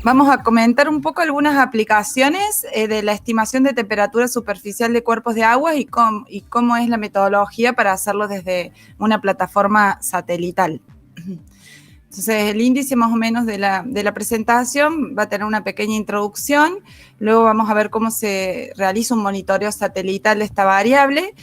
Vamos a comentar un poco algunas aplicaciones de la estimación de temperatura superficial de cuerpos de agua y cómo es la metodología para hacerlo desde una plataforma satelital. Entonces, el índice más o menos de la presentación va a tener una pequeña introducción, luego vamos a ver cómo se realiza un monitoreo satelital de esta variable,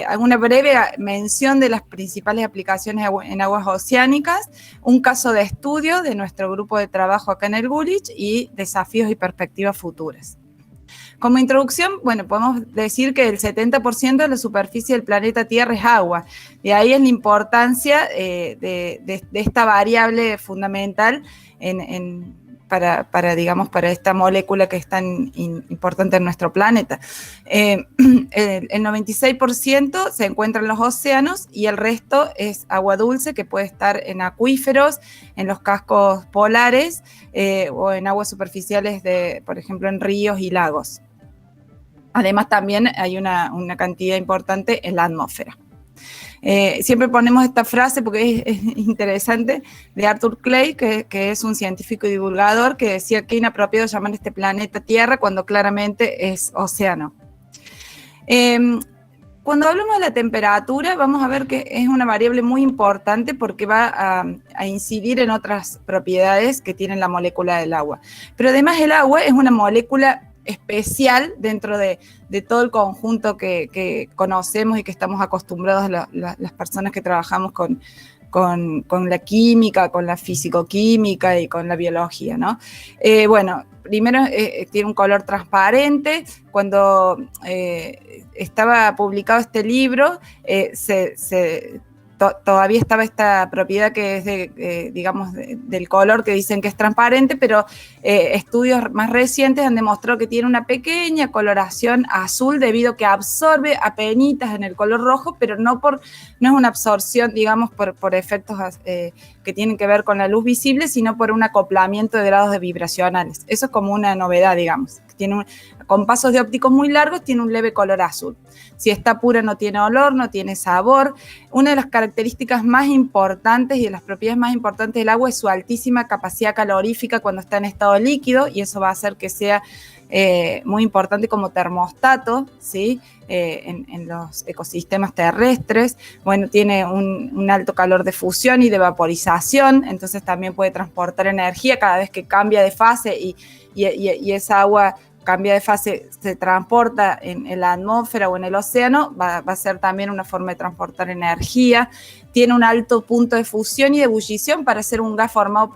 alguna breve mención de las principales aplicaciones en aguas oceánicas, un caso de estudio de nuestro grupo de trabajo acá en el Gulich y desafíos y perspectivas futuras. Como introducción, bueno, podemos decir que el 70% de la superficie del planeta Tierra es agua. De ahí es la importancia de esta variable fundamental para esta molécula que es tan importante en nuestro planeta. El 96% se encuentra en los océanos y el resto es agua dulce que puede estar en acuíferos, en los cascos polares o en aguas superficiales, por ejemplo, en ríos y lagos. Además, también hay una cantidad importante en la atmósfera. Siempre ponemos esta frase porque es interesante, de Arthur Clay, que es un científico y divulgador, que decía que es inapropiado llamar este planeta Tierra cuando claramente es océano. Cuando hablamos de la temperatura, vamos a ver que es una variable muy importante porque va a incidir en otras propiedades que tiene la molécula del agua. Pero además el agua es una molécula especial dentro de todo el conjunto que conocemos y que estamos acostumbrados las personas que trabajamos con la química, con la fisicoquímica y con la biología, ¿no? Bueno, primero tiene un color transparente. Cuando estaba publicado este libro, todavía estaba esta propiedad que es del color, que dicen que es transparente, pero estudios más recientes han demostrado que tiene una pequeña coloración azul debido a que absorbe apenitas en el color rojo, pero no es una absorción, digamos, por efectos que tienen que ver con la luz visible, sino por un acoplamiento de grados de vibracionales. Eso es como una novedad, digamos. Con pasos de ópticos muy largos tiene un leve color azul. Si está pura no tiene olor, no tiene sabor. Una de las características más importantes y de las propiedades más importantes del agua es su altísima capacidad calorífica cuando está en estado líquido, y eso va a hacer que sea muy importante como termostato, ¿sí? En los ecosistemas terrestres. Bueno, tiene un alto calor de fusión y de vaporización, entonces también puede transportar energía cada vez que cambia de fase y esa agua cambia de fase, se transporta en la atmósfera o en el océano, va a ser también una forma de transportar energía. Tiene un alto punto de fusión y de ebullición para ser un gas formado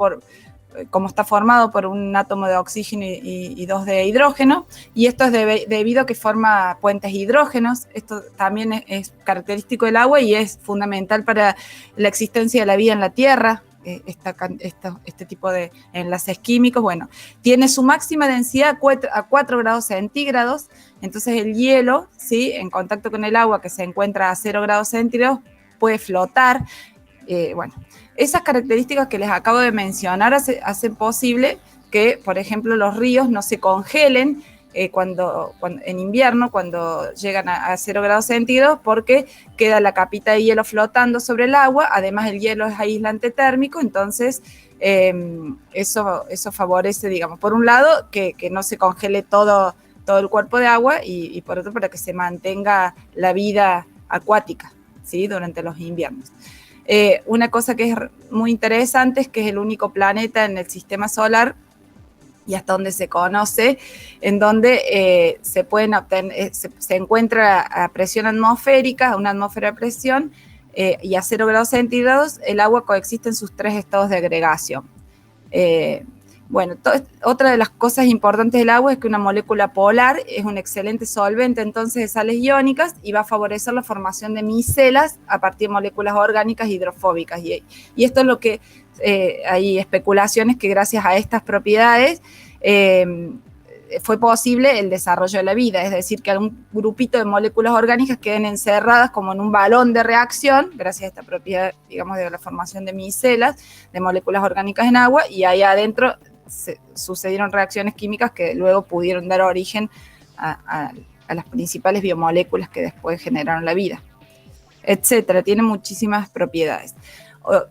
como está formado por un átomo de oxígeno y dos de hidrógeno, y esto es debido a que forma puentes hidrógenos. Esto también es característico del agua y es fundamental para la existencia de la vida en la Tierra. Este tipo de enlaces químicos. Bueno, tiene su máxima densidad a 4 grados centígrados, entonces el hielo, ¿sí?, en contacto con el agua que se encuentra a 0 grados centígrados puede flotar. Bueno, esas características que les acabo de mencionar hacen posible que, por ejemplo, los ríos no se congelen cuando en invierno, cuando llegan a 0 grados centígrados, porque queda la capita de hielo flotando sobre el agua. Además, el hielo es aislante térmico, entonces eso favorece, digamos, por un lado, que no se congele todo el cuerpo de agua, y por otro, para que se mantenga la vida acuática, ¿sí?, durante los inviernos. Una cosa que es muy interesante es que es el único planeta en el sistema solar, y hasta donde se conoce, en donde se pueden obtener, se encuentra a presión atmosférica, a una atmósfera de presión, y a 0 grados centígrados, el agua coexiste en sus 3 estados de agregación. Bueno, otra de las cosas importantes del agua es que una molécula polar es un excelente solvente entonces de sales iónicas y va a favorecer la formación de micelas a partir de moléculas orgánicas hidrofóbicas. Y esto es lo que hay especulaciones que gracias a estas propiedades fue posible el desarrollo de la vida, es decir, que algún grupito de moléculas orgánicas queden encerradas como en un balón de reacción, gracias a esta propiedad, digamos, de la formación de micelas, de moléculas orgánicas en agua, y ahí adentro sucedieron reacciones químicas que luego pudieron dar origen a las principales biomoléculas que después generaron la vida, etcétera. Tiene muchísimas propiedades.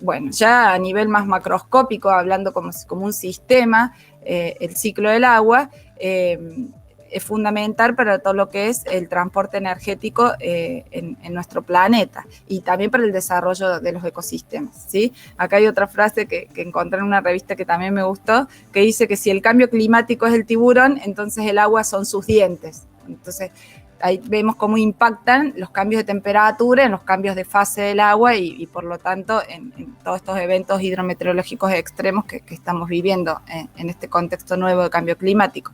Bueno, ya a nivel más macroscópico, hablando como un sistema, el ciclo del agua es fundamental para todo lo que es el transporte energético en nuestro planeta y también para el desarrollo de los ecosistemas, ¿sí? Acá hay otra frase que encontré en una revista que también me gustó, que dice que si el cambio climático es el tiburón, entonces el agua son sus dientes. Entonces, ahí vemos cómo impactan los cambios de temperatura en los cambios de fase del agua y por lo tanto en todos estos eventos hidrometeorológicos extremos que estamos viviendo en este contexto nuevo de cambio climático.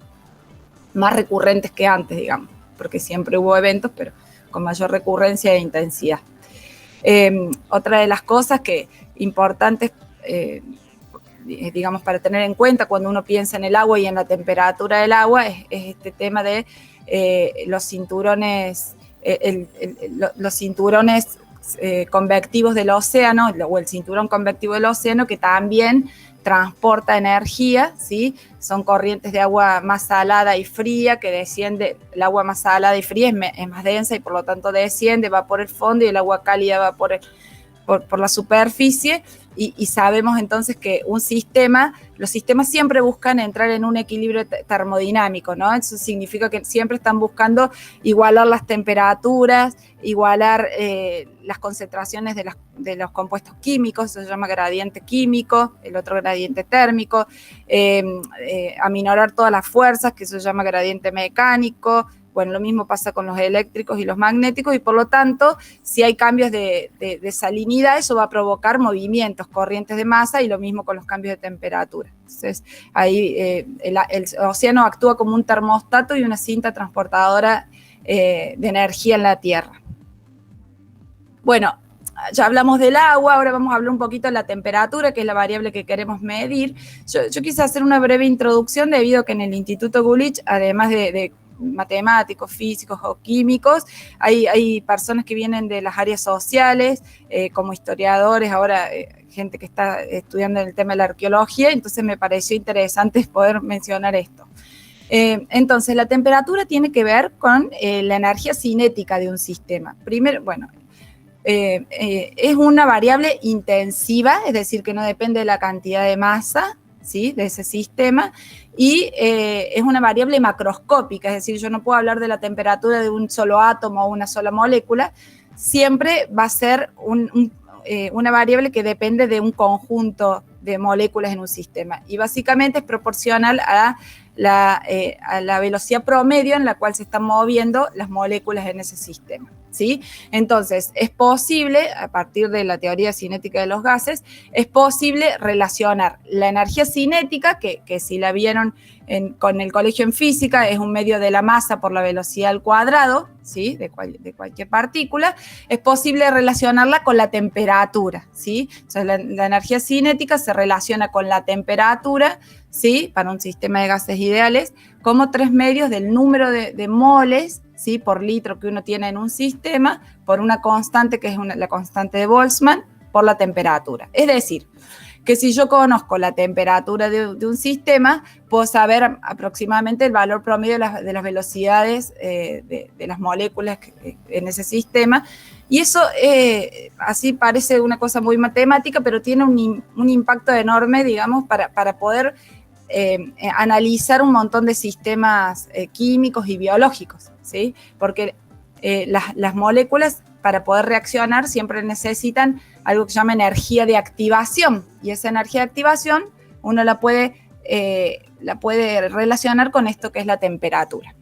Más recurrentes que antes, digamos, porque siempre hubo eventos, pero con mayor recurrencia e intensidad. Otra de las cosas que importantes, digamos, para tener en cuenta cuando uno piensa en el agua y en la temperatura del agua es este tema de los cinturones, los cinturones convectivos del océano, o el cinturón convectivo del océano, que también transporta energía, ¿sí? Son corrientes de agua más salada y fría que desciende, el agua más salada y fría es más densa y por lo tanto desciende, va por el fondo y el agua cálida va por la superficie y sabemos entonces que los sistemas siempre buscan entrar en un equilibrio termodinámico, ¿no? Eso significa que siempre están buscando igualar las temperaturas, igualar las concentraciones de los compuestos químicos, eso se llama gradiente químico, el otro gradiente térmico, aminorar todas las fuerzas, que eso se llama gradiente mecánico. Bueno, lo mismo pasa con los eléctricos y los magnéticos y por lo tanto, si hay cambios de salinidad, eso va a provocar movimientos, corrientes de masa y lo mismo con los cambios de temperatura. Entonces, ahí el océano actúa como un termostato y una cinta transportadora de energía en la Tierra. Bueno, ya hablamos del agua, ahora vamos a hablar un poquito de la temperatura, que es la variable que queremos medir. Yo quise hacer una breve introducción debido a que en el Instituto Gulich, además de matemáticos, físicos o químicos, hay personas que vienen de las áreas sociales, como historiadores, ahora gente que está estudiando el tema de la arqueología, entonces me pareció interesante poder mencionar esto. Entonces, la temperatura tiene que ver con la energía cinética de un sistema. Primero, bueno, es una variable intensiva, es decir, que no depende de la cantidad de masa, ¿sí?, de ese sistema, y es una variable macroscópica, es decir, yo no puedo hablar de la temperatura de un solo átomo o una sola molécula, siempre va a ser una variable que depende de un conjunto de moléculas en un sistema, y básicamente es proporcional a la velocidad promedio en la cual se están moviendo las moléculas en ese sistema, ¿sí? Entonces, es posible, a partir de la teoría cinética de los gases, es posible relacionar la energía cinética, que si la vieron con el colegio en física, es un medio de la masa por la velocidad al cuadrado, ¿sí?, de cualquier partícula, es posible relacionarla con la temperatura, ¿sí? O sea, la energía cinética se relaciona con la temperatura, ¿sí?, para un sistema de gases ideales, como 3 medios del número de moles, ¿sí?, por litro que uno tiene en un sistema, por una constante que es la constante de Boltzmann, por la temperatura. Es decir, que si yo conozco la temperatura de un sistema, puedo saber aproximadamente el valor promedio de las velocidades de las moléculas en ese sistema. Y eso así parece una cosa muy matemática, pero tiene un impacto enorme, digamos, para poder analizar un montón de sistemas químicos y biológicos, ¿sí? Porque las moléculas, para poder reaccionar, siempre necesitan algo que se llama energía de activación, y esa energía de activación uno la puede relacionar con esto que es la temperatura.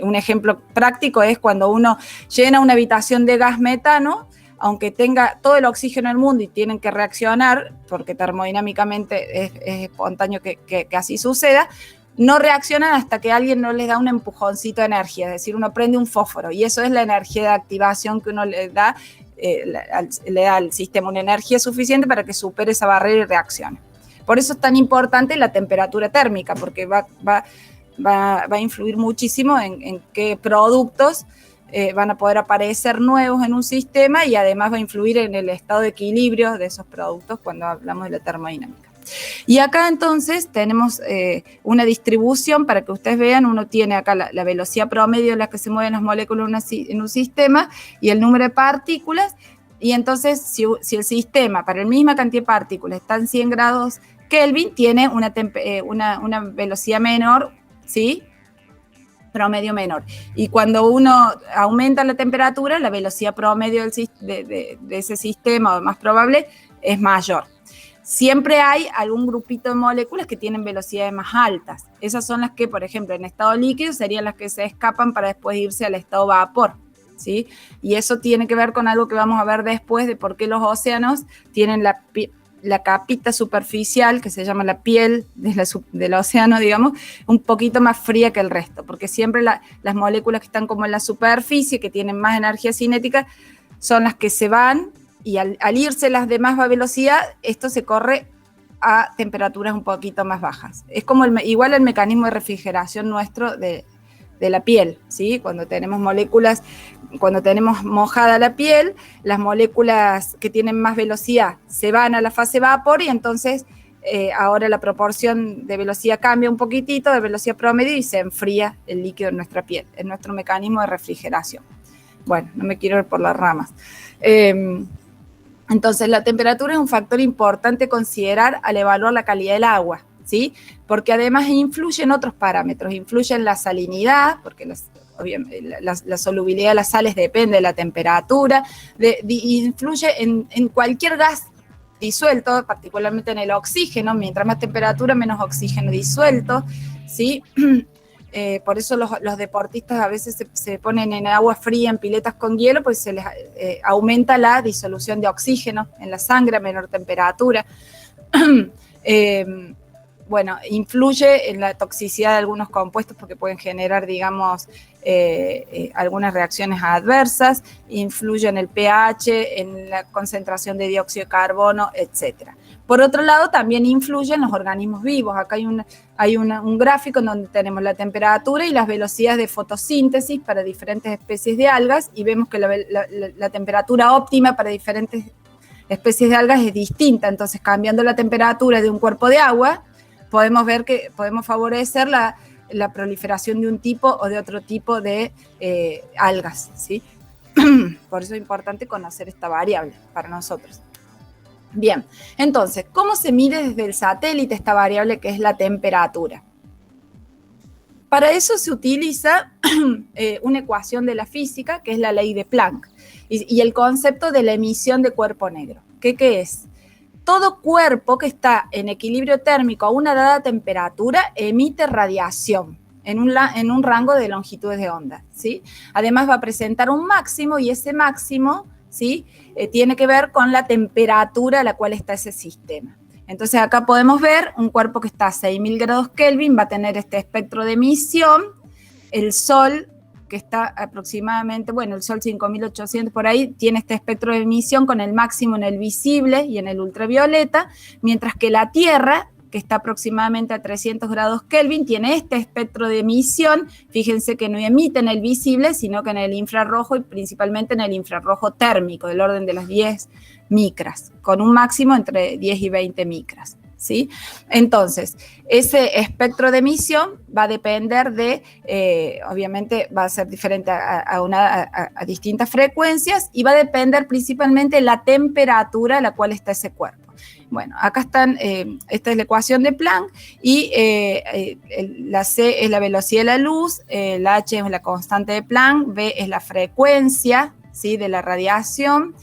Un ejemplo práctico es cuando uno llena una habitación de gas metano, aunque tenga todo el oxígeno del mundo y tienen que reaccionar, porque termodinámicamente es espontáneo que así suceda, no reaccionan hasta que alguien no les da un empujoncito de energía, es decir, uno prende un fósforo, y eso es la energía de activación que uno le da al sistema, una energía suficiente para que supere esa barrera y reaccione. Por eso es tan importante la temperatura térmica, porque va a influir muchísimo en qué productos van a poder aparecer nuevos en un sistema, y además va a influir en el estado de equilibrio de esos productos cuando hablamos de la termodinámica. Y acá entonces tenemos una distribución para que ustedes vean. Uno tiene acá la velocidad promedio en la que se mueven las moléculas en un sistema y el número de partículas, Y entonces, si el sistema, para la misma cantidad de partículas, está en 100 grados Kelvin, tiene una velocidad menor, ¿sí? Promedio menor. Y cuando uno aumenta la temperatura, la velocidad promedio de ese sistema, o más probable, es mayor. Siempre hay algún grupito de moléculas que tienen velocidades más altas. Esas son las que, por ejemplo, en estado líquido serían las que se escapan para después irse al estado vapor, ¿sí? Y eso tiene que ver con algo que vamos a ver después, de por qué los océanos tienen la capita superficial, que se llama la piel del océano, digamos, un poquito más fría que el resto, porque siempre las moléculas que están como en la superficie, que tienen más energía cinética, son las que se van, y al irse las de más velocidad, esto se corre a temperaturas un poquito más bajas. Es como igual el mecanismo de refrigeración nuestro de la piel, ¿sí? Cuando tenemos moléculas, cuando tenemos mojada la piel, las moléculas que tienen más velocidad se van a la fase vapor, y entonces ahora la proporción de velocidad cambia un poquitito, de velocidad promedio, y se enfría el líquido en nuestra piel. Es nuestro mecanismo de refrigeración. Bueno, no me quiero ir por las ramas. Entonces, la temperatura es un factor importante considerar al evaluar la calidad del agua, ¿sí? Porque además influye en otros parámetros, influye en la salinidad, porque la solubilidad de las sales depende de la temperatura, influye en cualquier gas disuelto, particularmente en el oxígeno. Mientras más temperatura, menos oxígeno disuelto, ¿sí? Por eso los deportistas a veces se ponen en agua fría, en piletas con hielo, pues se les aumenta la disolución de oxígeno en la sangre a menor temperatura. Bueno, influye en la toxicidad de algunos compuestos, porque pueden generar, digamos, algunas reacciones adversas, influye en el pH, en la concentración de dióxido de carbono, etc. Por otro lado, también influye en los organismos vivos. Acá hay un gráfico en donde tenemos la temperatura y las velocidades de fotosíntesis para diferentes especies de algas, y vemos que la temperatura óptima para diferentes especies de algas es distinta. Entonces, cambiando la temperatura de un cuerpo de agua, podemos ver que podemos favorecer la proliferación de un tipo o de otro tipo de algas, ¿sí? Por eso es importante conocer esta variable para nosotros. Bien, entonces, ¿cómo se mide desde el satélite esta variable que es la temperatura? Para eso se utiliza una ecuación de la física, que es la ley de Planck, y el concepto de la emisión de cuerpo negro. ¿Qué es? Todo cuerpo que está en equilibrio térmico a una dada temperatura emite radiación en un rango de longitudes de onda, ¿sí? Además va a presentar un máximo, y ese máximo, ¿sí? Tiene que ver con la temperatura a la cual está ese sistema. Entonces acá podemos ver un cuerpo que está a 6.000 grados Kelvin, va a tener este espectro de emisión. El Sol, que está aproximadamente, bueno, el Sol 5.800 por ahí, tiene este espectro de emisión con el máximo en el visible y en el ultravioleta, mientras que la Tierra, que está aproximadamente a 300 grados Kelvin, tiene este espectro de emisión. Fíjense que no emite en el visible, sino que en el infrarrojo, y principalmente en el infrarrojo térmico, del orden de las 10 micras, con un máximo entre 10 y 20 micras. ¿Sí? Entonces, ese espectro de emisión va a depender de, obviamente va a ser diferente a distintas frecuencias, y va a depender principalmente de la temperatura a la cual está ese cuerpo. Bueno, acá están, esta es la ecuación de Planck, y la C es la velocidad de la luz, la H es la constante de Planck, B es la frecuencia, ¿sí?, de la radiación,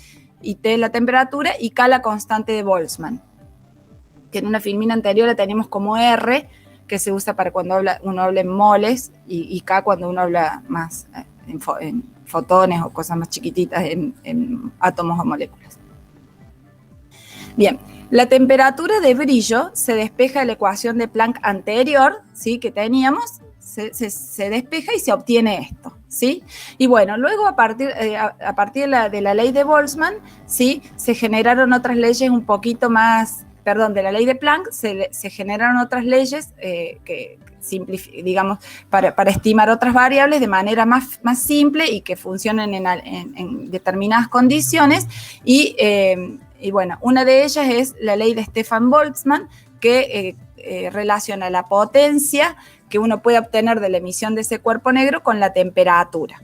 y T es la temperatura, y K la constante de Boltzmann, que en una filmina anterior la tenemos como R, que se usa para cuando uno habla en moles, y K cuando uno habla más en fotones o cosas más chiquititas, en átomos o moléculas. Bien, la temperatura de brillo se despeja de la ecuación de Planck anterior, ¿sí?, que teníamos, se despeja y se obtiene esto, ¿sí? Y bueno, luego a partir de la ley de Boltzmann, ¿sí?, se generaron otras leyes un poquito más, de la ley de Planck, se generaron otras leyes que digamos, para estimar otras variables de manera más simple y que funcionen en determinadas condiciones, y bueno, una de ellas es la ley de Stefan Boltzmann, que relaciona la potencia que uno puede obtener de la emisión de ese cuerpo negro con la temperatura,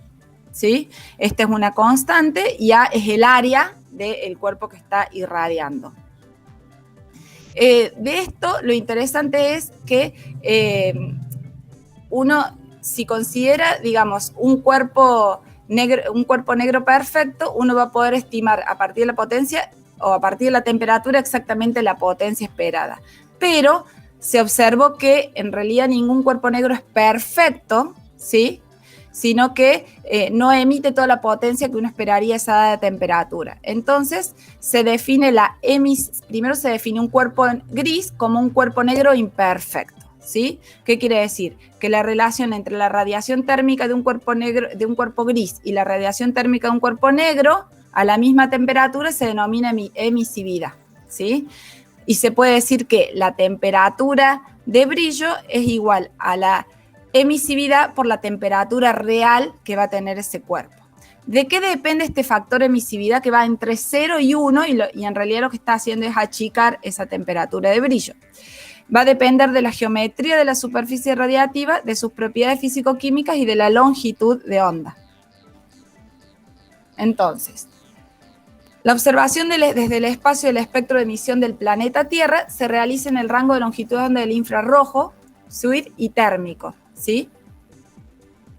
¿sí? Esta es una constante, y A es el área del cuerpo que está irradiando. De esto, lo interesante es que uno, si considera, digamos, un cuerpo negro perfecto, uno va a poder estimar a partir de la potencia o a partir de la temperatura exactamente la potencia esperada. Pero se observó que en realidad ningún cuerpo negro es perfecto, ¿sí?, sino que no emite toda la potencia que uno esperaría a esa dada temperatura. Entonces, primero se define un cuerpo gris como un cuerpo negro imperfecto, ¿sí? ¿Qué quiere decir? Que la relación entre la radiación térmica de un cuerpo gris y la radiación térmica de un cuerpo negro a la misma temperatura se denomina emisividad, ¿sí? Y se puede decir que la temperatura de brillo es igual a la emisividad por la temperatura real que va a tener ese cuerpo. ¿De qué depende este factor emisividad que va entre 0 y 1 y en realidad lo que está haciendo es achicar esa temperatura de brillo? Va a depender de la geometría de la superficie radiativa, de sus propiedades físico-químicas y de la longitud de onda. Entonces, la observación desde el espacio del espectro de emisión del planeta Tierra se realiza en el rango de longitud de onda del infrarrojo, SWIR y térmico, ¿sí?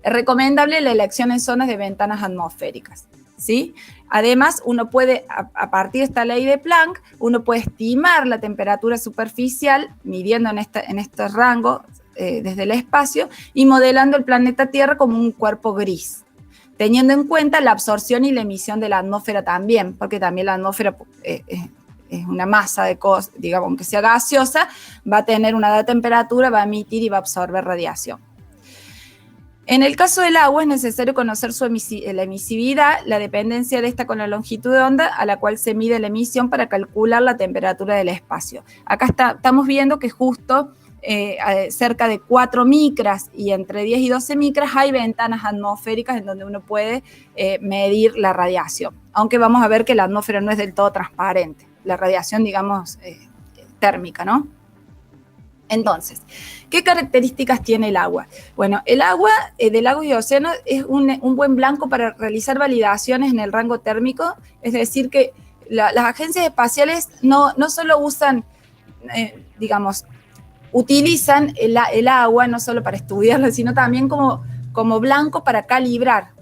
Es recomendable la elección en zonas de ventanas atmosféricas, ¿sí? Además, uno puede, a partir de esta ley de Planck, uno puede estimar la temperatura superficial midiendo en este rango desde el espacio y modelando el planeta Tierra como un cuerpo gris, teniendo en cuenta la absorción y la emisión de la atmósfera también, porque también la atmósfera es una masa de cosas, digamos, aunque sea gaseosa, va a tener una alta temperatura, va a emitir y va a absorber radiación. En el caso del agua es necesario conocer la emisividad, la dependencia de esta con la longitud de onda a la cual se mide la emisión para calcular la temperatura del espacio. Acá estamos viendo que justo cerca de 4 micras y entre 10 y 12 micras hay ventanas atmosféricas en donde uno puede medir la radiación, aunque vamos a ver que la atmósfera no es del todo transparente, la radiación, digamos, térmica, ¿no? Entonces, ¿qué características tiene el agua? Bueno, el agua de lagos y océanos es un buen blanco para realizar validaciones en el rango térmico, es decir, que las agencias espaciales no solo usan, digamos, utilizan el agua no solo para estudiarla, sino también como blanco para calibrar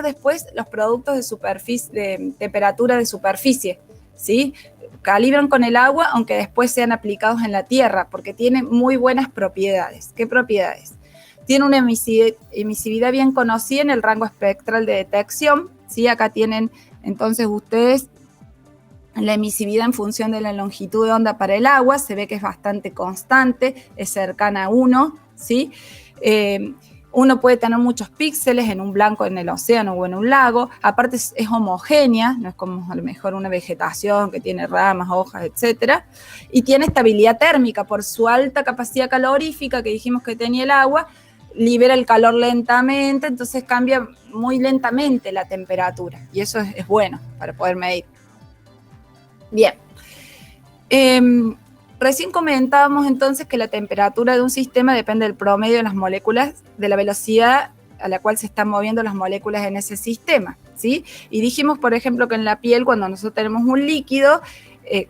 después los productos de superficie, de temperatura de superficie, ¿sí? Calibran con el agua, aunque después sean aplicados en la Tierra, porque tiene muy buenas propiedades. ¿Qué propiedades? Tiene una emisividad bien conocida en el rango espectral de detección, ¿sí? Acá tienen entonces ustedes la emisividad en función de la longitud de onda para el agua, se ve que es bastante constante, es cercana a 1, ¿sí? Uno puede tener muchos píxeles en un blanco en el océano o en un lago, aparte es homogénea, no es como a lo mejor una vegetación que tiene ramas, hojas, etcétera, y tiene estabilidad térmica por su alta capacidad calorífica que dijimos que tenía el agua, libera el calor lentamente, entonces cambia muy lentamente la temperatura, y eso es bueno para poder medir. Bien. Recién comentábamos entonces que la temperatura de un sistema depende del promedio de las moléculas, de la velocidad a la cual se están moviendo las moléculas en ese sistema, ¿sí? Y dijimos, por ejemplo, que en la piel, cuando nosotros tenemos un líquido,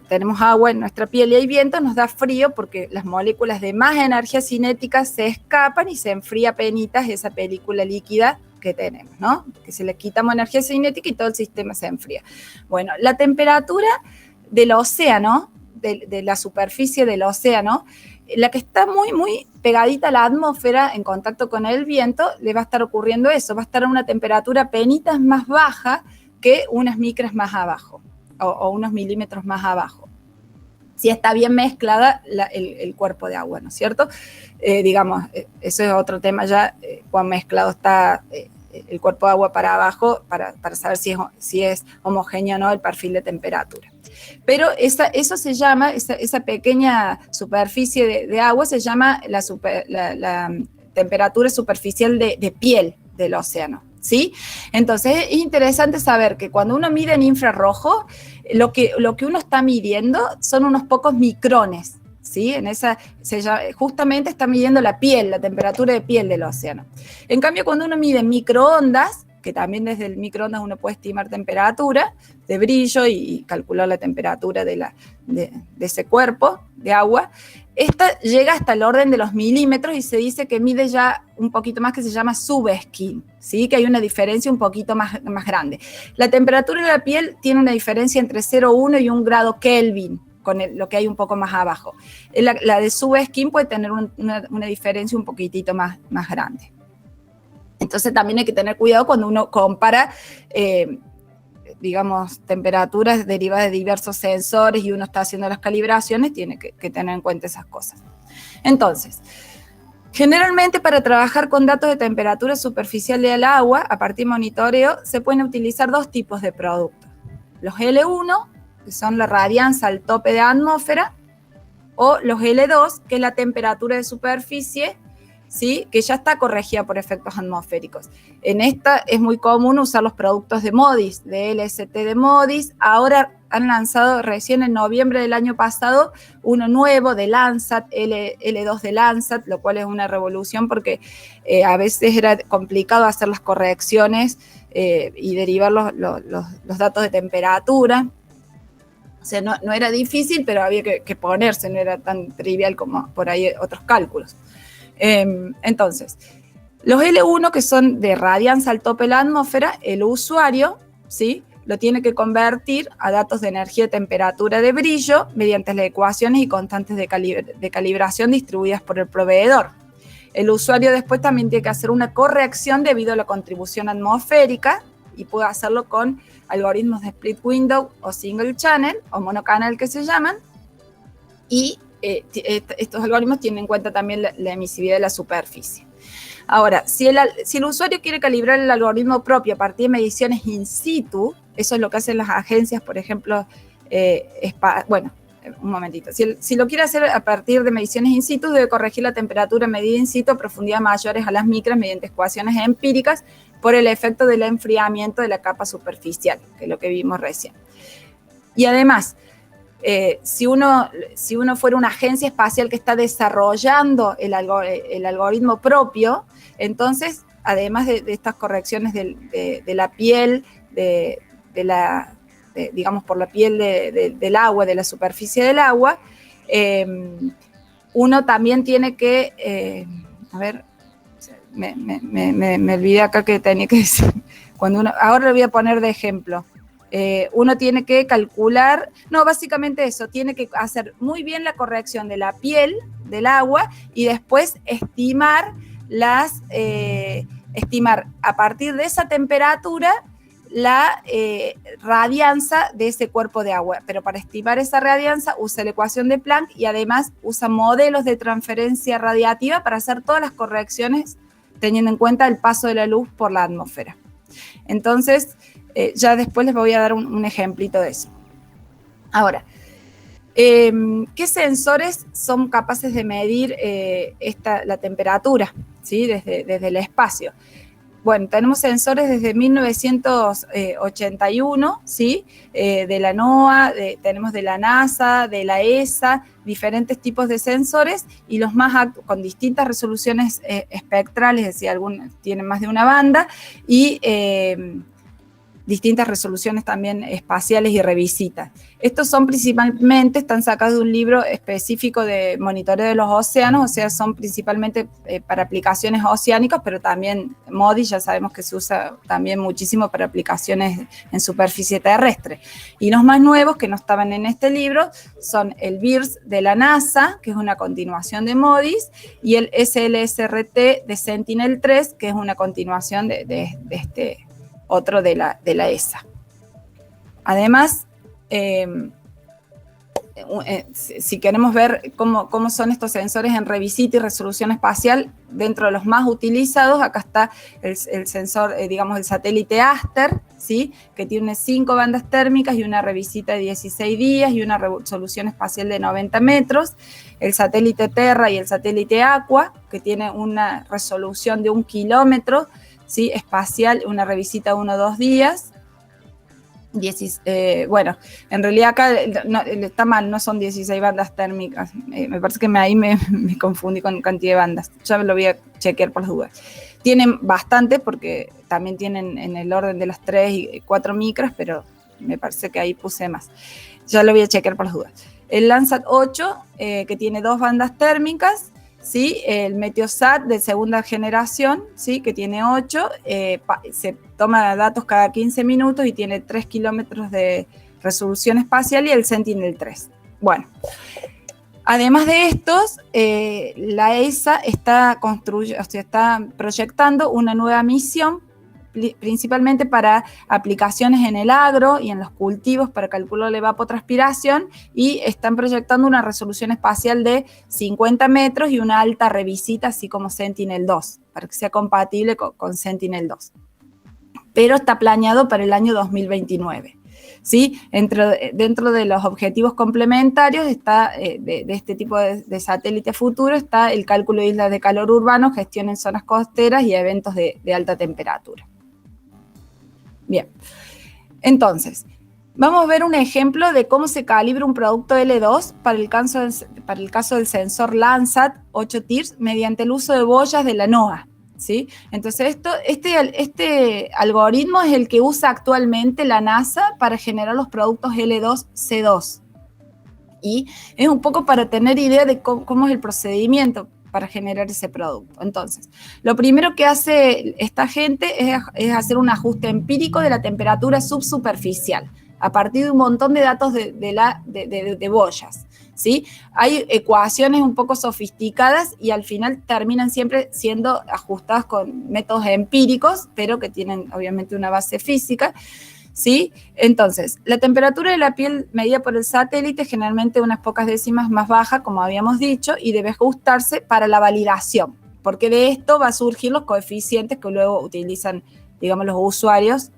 tenemos agua en nuestra piel y hay viento, nos da frío porque las moléculas de más energía cinética se escapan y se enfría apenitas esa película líquida que tenemos, ¿no? Que se le quitamos energía cinética y todo el sistema se enfría. Bueno, la temperatura del océano, de la superficie del océano, la que está muy, muy pegadita a la atmósfera en contacto con el viento, le va a estar ocurriendo eso, va a estar a una temperatura penitas más baja que unas micras más abajo o unos milímetros más abajo. Si está bien mezclada el cuerpo de agua, ¿no es cierto? Digamos, eso es otro tema ya, cuán mezclado está el cuerpo de agua para abajo para saber si es homogéneo o no el perfil de temperatura. Pero eso se llama, esa pequeña superficie de agua se llama la temperatura superficial de piel del océano, ¿sí? Entonces es interesante saber que cuando uno mide en infrarrojo, lo que uno está midiendo son unos pocos micrones, ¿sí? Justamente está midiendo la piel, la temperatura de piel del océano. En cambio, cuando uno mide en microondas, que también desde el microondas uno puede estimar temperatura de brillo y calcular la temperatura de ese cuerpo de agua. Esta llega hasta el orden de los milímetros y se dice que mide ya un poquito más, que se llama subskin, ¿sí? Que hay una diferencia un poquito más grande. La temperatura de la piel tiene una diferencia entre 0,1 y 1 grado Kelvin, con lo que hay un poco más abajo. La de subskin puede tener una diferencia un poquitito más grande. Entonces también hay que tener cuidado cuando uno compara digamos, temperaturas derivadas de diversos sensores y uno está haciendo las calibraciones, tiene que tener en cuenta esas cosas. Entonces, generalmente para trabajar con datos de temperatura superficial del agua, a partir de monitoreo, se pueden utilizar dos tipos de productos. Los L1, que son la radianza al tope de atmósfera, o los L2, que es la temperatura de superficie, ¿sí? Que ya está corregida por efectos atmosféricos. En esta es muy común usar los productos de MODIS, de LST de MODIS. Ahora han lanzado recién en noviembre del año pasado uno nuevo de Landsat, L2 de Landsat, lo cual es una revolución porque a veces era complicado hacer las correcciones y derivar los datos de temperatura. O sea, no era difícil, pero había que ponerse, no era tan trivial como por ahí otros cálculos. Entonces, los L1, que son de radianza al tope de la atmósfera, el usuario, ¿sí?, lo tiene que convertir a datos de energía y temperatura de brillo mediante las ecuaciones y constantes de calibración distribuidas por el proveedor. El usuario después también tiene que hacer una corrección debido a la contribución atmosférica y puede hacerlo con algoritmos de split window o single channel o monocanal que se llaman, y estos algoritmos tienen en cuenta también la emisividad de la superficie. Ahora, si el usuario quiere calibrar el algoritmo propio a partir de mediciones in situ, eso es lo que hacen las agencias, por ejemplo, un momentito. Si lo quiere hacer a partir de mediciones in situ, debe corregir la temperatura medida in situ a profundidades mayores a las micras mediante ecuaciones empíricas por el efecto del enfriamiento de la capa superficial, que es lo que vimos recién. Y además, si uno fuera una agencia espacial que está desarrollando el algoritmo propio, entonces, además de estas correcciones de la piel, digamos por la piel del agua, de la superficie del agua, uno también tiene que, me olvidé acá que tenía que decir, ahora lo voy a poner de ejemplo. Uno tiene que calcular, básicamente eso, tiene que hacer muy bien la corrección de la piel del agua y después estimar a partir de esa temperatura la radianza de ese cuerpo de agua. Pero para estimar esa radianza usa la ecuación de Planck y además usa modelos de transferencia radiativa para hacer todas las correcciones teniendo en cuenta el paso de la luz por la atmósfera. Entonces, ya después les voy a dar un ejemplito de eso. Ahora, ¿qué sensores son capaces de medir la temperatura, ¿sí?, desde el espacio? Bueno, tenemos sensores desde 1981, ¿sí? De la NOAA, tenemos de la NASA, de la ESA, diferentes tipos de sensores y los más con distintas resoluciones espectrales, es decir, algunos tienen más de una banda, y distintas resoluciones también espaciales y revisitas. Estos son principalmente, están sacados de un libro específico de monitoreo de los océanos, o sea, son principalmente para aplicaciones oceánicas, pero también MODIS ya sabemos que se usa también muchísimo para aplicaciones en superficie terrestre. Y los más nuevos, que no estaban en este libro, son el BIRS de la NASA, que es una continuación de MODIS, y el SLSRT de Sentinel-3, que es una continuación de este otro de la ESA. Además, si queremos ver cómo son estos sensores en revisita y resolución espacial, dentro de los más utilizados, acá está el sensor, digamos, el satélite Aster, ¿sí?, que tiene 5 bandas térmicas y una revisita de 16 días y una resolución espacial de 90 metros. El satélite Terra y el satélite Aqua, que tiene una resolución de 1 kilómetro, ¿sí?, espacial, una revisita de 1 o 2 días. Bueno, en realidad acá está mal, no son 16 bandas térmicas. Me parece que ahí me confundí con cantidad de bandas. Ya lo voy a chequear por las dudas. Tienen bastante porque también tienen en el orden de los 3 y 4 micras, pero me parece que ahí puse más. Ya lo voy a chequear por las dudas. El Landsat 8, que tiene 2 bandas térmicas, ¿sí? El Meteosat de segunda generación, ¿sí? Que tiene 8, se toma datos cada 15 minutos y tiene 3 kilómetros de resolución espacial, y el Sentinel 3. Bueno, además de estos, la ESA está proyectando una nueva misión, principalmente para aplicaciones en el agro y en los cultivos para cálculo de evapotranspiración, y están proyectando una resolución espacial de 50 metros y una alta revisita, así como Sentinel-2, para que sea compatible con Sentinel-2. Pero está planeado para el año 2029. ¿Sí? Dentro de los objetivos complementarios está, de este tipo de satélite futuro, está el cálculo de islas de calor urbano, gestión en zonas costeras y eventos de alta temperatura. Bien, entonces, vamos a ver un ejemplo de cómo se calibra un producto L2 para el caso del sensor Landsat 8 TIRS mediante el uso de boyas de la NOAA. ¿Sí? Entonces, este algoritmo es el que usa actualmente la NASA para generar los productos L2C2. Y es un poco para tener idea de cómo es el procedimiento para generar ese producto. Entonces, lo primero que hace esta gente es hacer un ajuste empírico de la temperatura subsuperficial a partir de un montón de datos de boyas. ¿Sí? Hay ecuaciones un poco sofisticadas y al final terminan siempre siendo ajustadas con métodos empíricos, pero que tienen obviamente una base física, ¿sí? Entonces, la temperatura de la piel medida por el satélite generalmente unas pocas décimas más baja, como habíamos dicho, y debe ajustarse para la validación, porque de esto va a surgir los coeficientes que luego utilizan, digamos, los usuarios,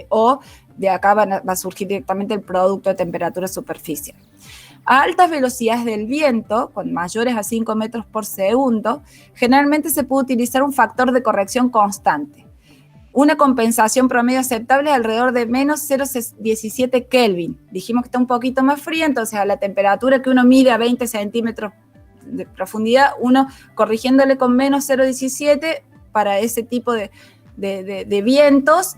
o de acá va a surgir directamente el producto de temperatura superficial. A altas velocidades del viento, con mayores a 5 metros por segundo, generalmente se puede utilizar un factor de corrección constante. Una compensación promedio aceptable es alrededor de menos 0,17 Kelvin. Dijimos que está un poquito más fría, entonces a la temperatura que uno mide a 20 centímetros de profundidad, uno corrigiéndole con menos 0,17 para ese tipo de vientos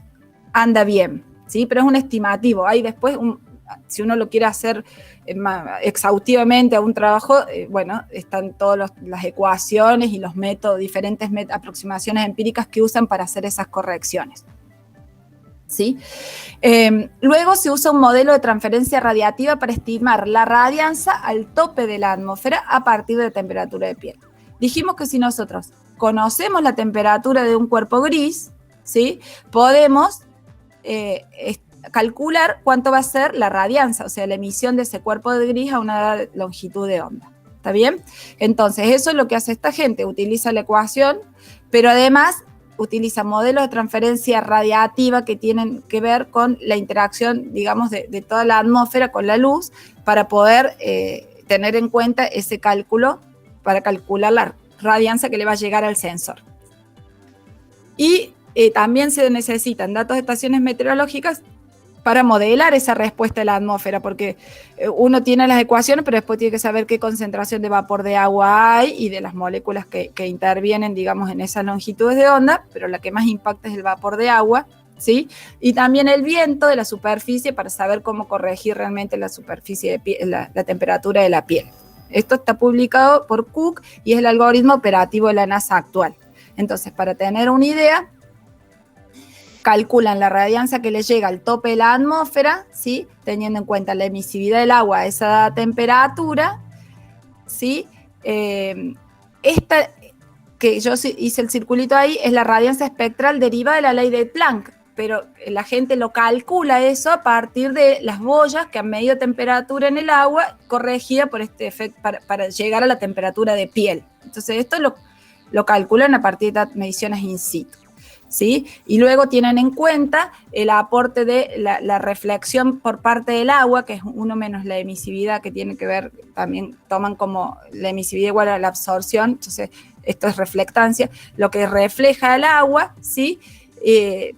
anda bien, ¿sí? Pero es un estimativo. Hay después si uno lo quiere hacer exhaustivamente a un trabajo, bueno, están todas las ecuaciones y los métodos, diferentes aproximaciones empíricas que usan para hacer esas correcciones. ¿Sí? Luego se usa un modelo de transferencia radiativa para estimar la radianza al tope de la atmósfera a partir de temperatura de piel. Dijimos que si nosotros conocemos la temperatura de un cuerpo gris, ¿sí? Podemos calcular cuánto va a ser la radianza, o sea, la emisión de ese cuerpo de gris a una longitud de onda. ¿Está bien? Entonces, eso es lo que hace esta gente, utiliza la ecuación, pero además utiliza modelos de transferencia radiativa que tienen que ver con la interacción, digamos, de toda la atmósfera con la luz, para poder tener en cuenta ese cálculo, para calcular la radianza que le va a llegar al sensor. Y también se necesitan datos de estaciones meteorológicas para modelar esa respuesta de la atmósfera, porque uno tiene las ecuaciones, pero después tiene que saber qué concentración de vapor de agua hay y de las moléculas que intervienen, digamos, en esas longitudes de onda, pero la que más impacta es el vapor de agua, ¿sí? Y también el viento de la superficie para saber cómo corregir realmente la superficie de piel, la temperatura de la piel. Esto está publicado por Cook y es el algoritmo operativo de la NASA actual. Entonces, para tener una idea, calculan la radianza que le llega al tope de la atmósfera, ¿sí? Teniendo en cuenta la emisividad del agua a esa temperatura, ¿sí? Esta que yo hice el circulito ahí es la radianza espectral derivada de la ley de Planck, pero la gente lo calcula eso a partir de las boyas que han medido temperatura en el agua, corregida por este efecto para llegar a la temperatura de piel. Entonces esto lo calculan a partir de mediciones in situ. ¿Sí? Y luego tienen en cuenta el aporte de la reflexión por parte del agua, que es 1 menos la emisividad, que tiene que ver, también toman como la emisividad igual a la absorción, entonces esto es reflectancia, lo que refleja el agua, ¿sí?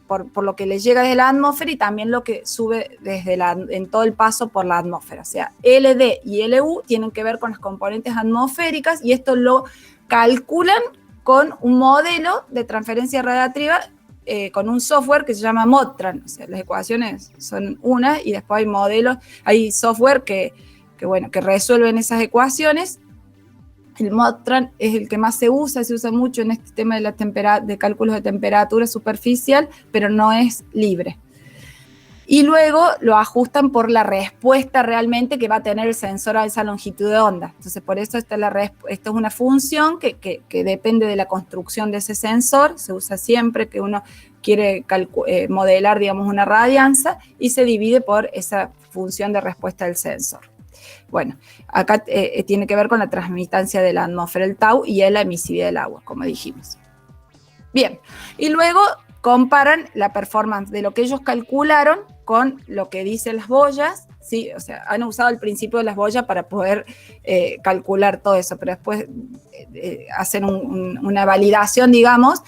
Por lo que le llega desde la atmósfera y también lo que sube en todo el paso por la atmósfera. O sea, LD y LU tienen que ver con las componentes atmosféricas y esto lo calculan con un modelo de transferencia radiactiva con un software que se llama MODTRAN. O sea, las ecuaciones son una y después hay modelos, hay software que resuelven esas ecuaciones. El MODTRAN es el que más se usa mucho en este tema de cálculos de temperatura superficial, pero no es libre. Y luego lo ajustan por la respuesta realmente que va a tener el sensor a esa longitud de onda. Entonces, por eso esta es una función que depende de la construcción de ese sensor. Se usa siempre que uno quiere modelar, digamos, una radianza, y se divide por esa función de respuesta del sensor. Bueno, acá tiene que ver con la transmitancia de la atmósfera, el tau, y la emisividad del agua, como dijimos. Bien, y luego comparan la performance de lo que ellos calcularon con lo que dicen las boyas, ¿sí? O sea, han usado el principio de las boyas para poder calcular todo eso, pero después hacen una validación, digamos,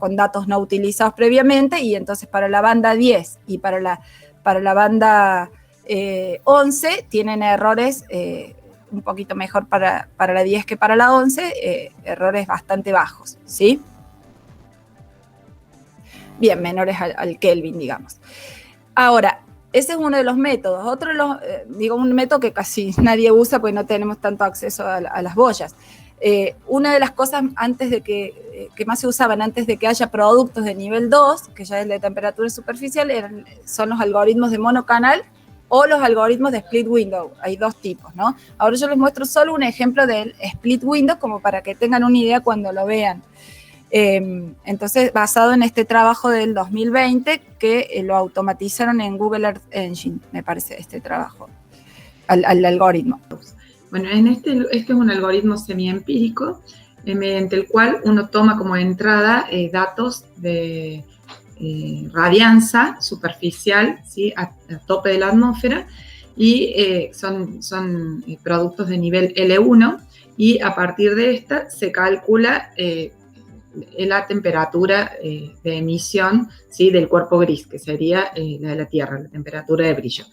con datos no utilizados previamente, y entonces para la banda 10 y para la banda 11 tienen errores un poquito mejor para la 10 que para la 11, errores bastante bajos, ¿sí? Bien, menores al Kelvin, digamos. Ahora, ese es uno de los métodos. Otro de los, un método que casi nadie usa porque no tenemos tanto acceso a las boyas. Una de las cosas que más se usaban antes de que haya productos de nivel 2, que ya es de temperatura superficial, son los algoritmos de monocanal o los algoritmos de split window. Hay dos tipos, ¿no? Ahora yo les muestro solo un ejemplo del split window como para que tengan una idea cuando lo vean. Entonces, basado en este trabajo del 2020 que lo automatizaron en Google Earth Engine, me parece, este trabajo, al algoritmo. Bueno, este es un algoritmo semiempírico mediante el cual uno toma como entrada datos de radianza superficial, ¿sí? a tope de la atmósfera, y son productos de nivel L1, y a partir de esta se calcula la temperatura de emisión, ¿sí? del cuerpo gris, que sería la de la Tierra, la temperatura de brillo.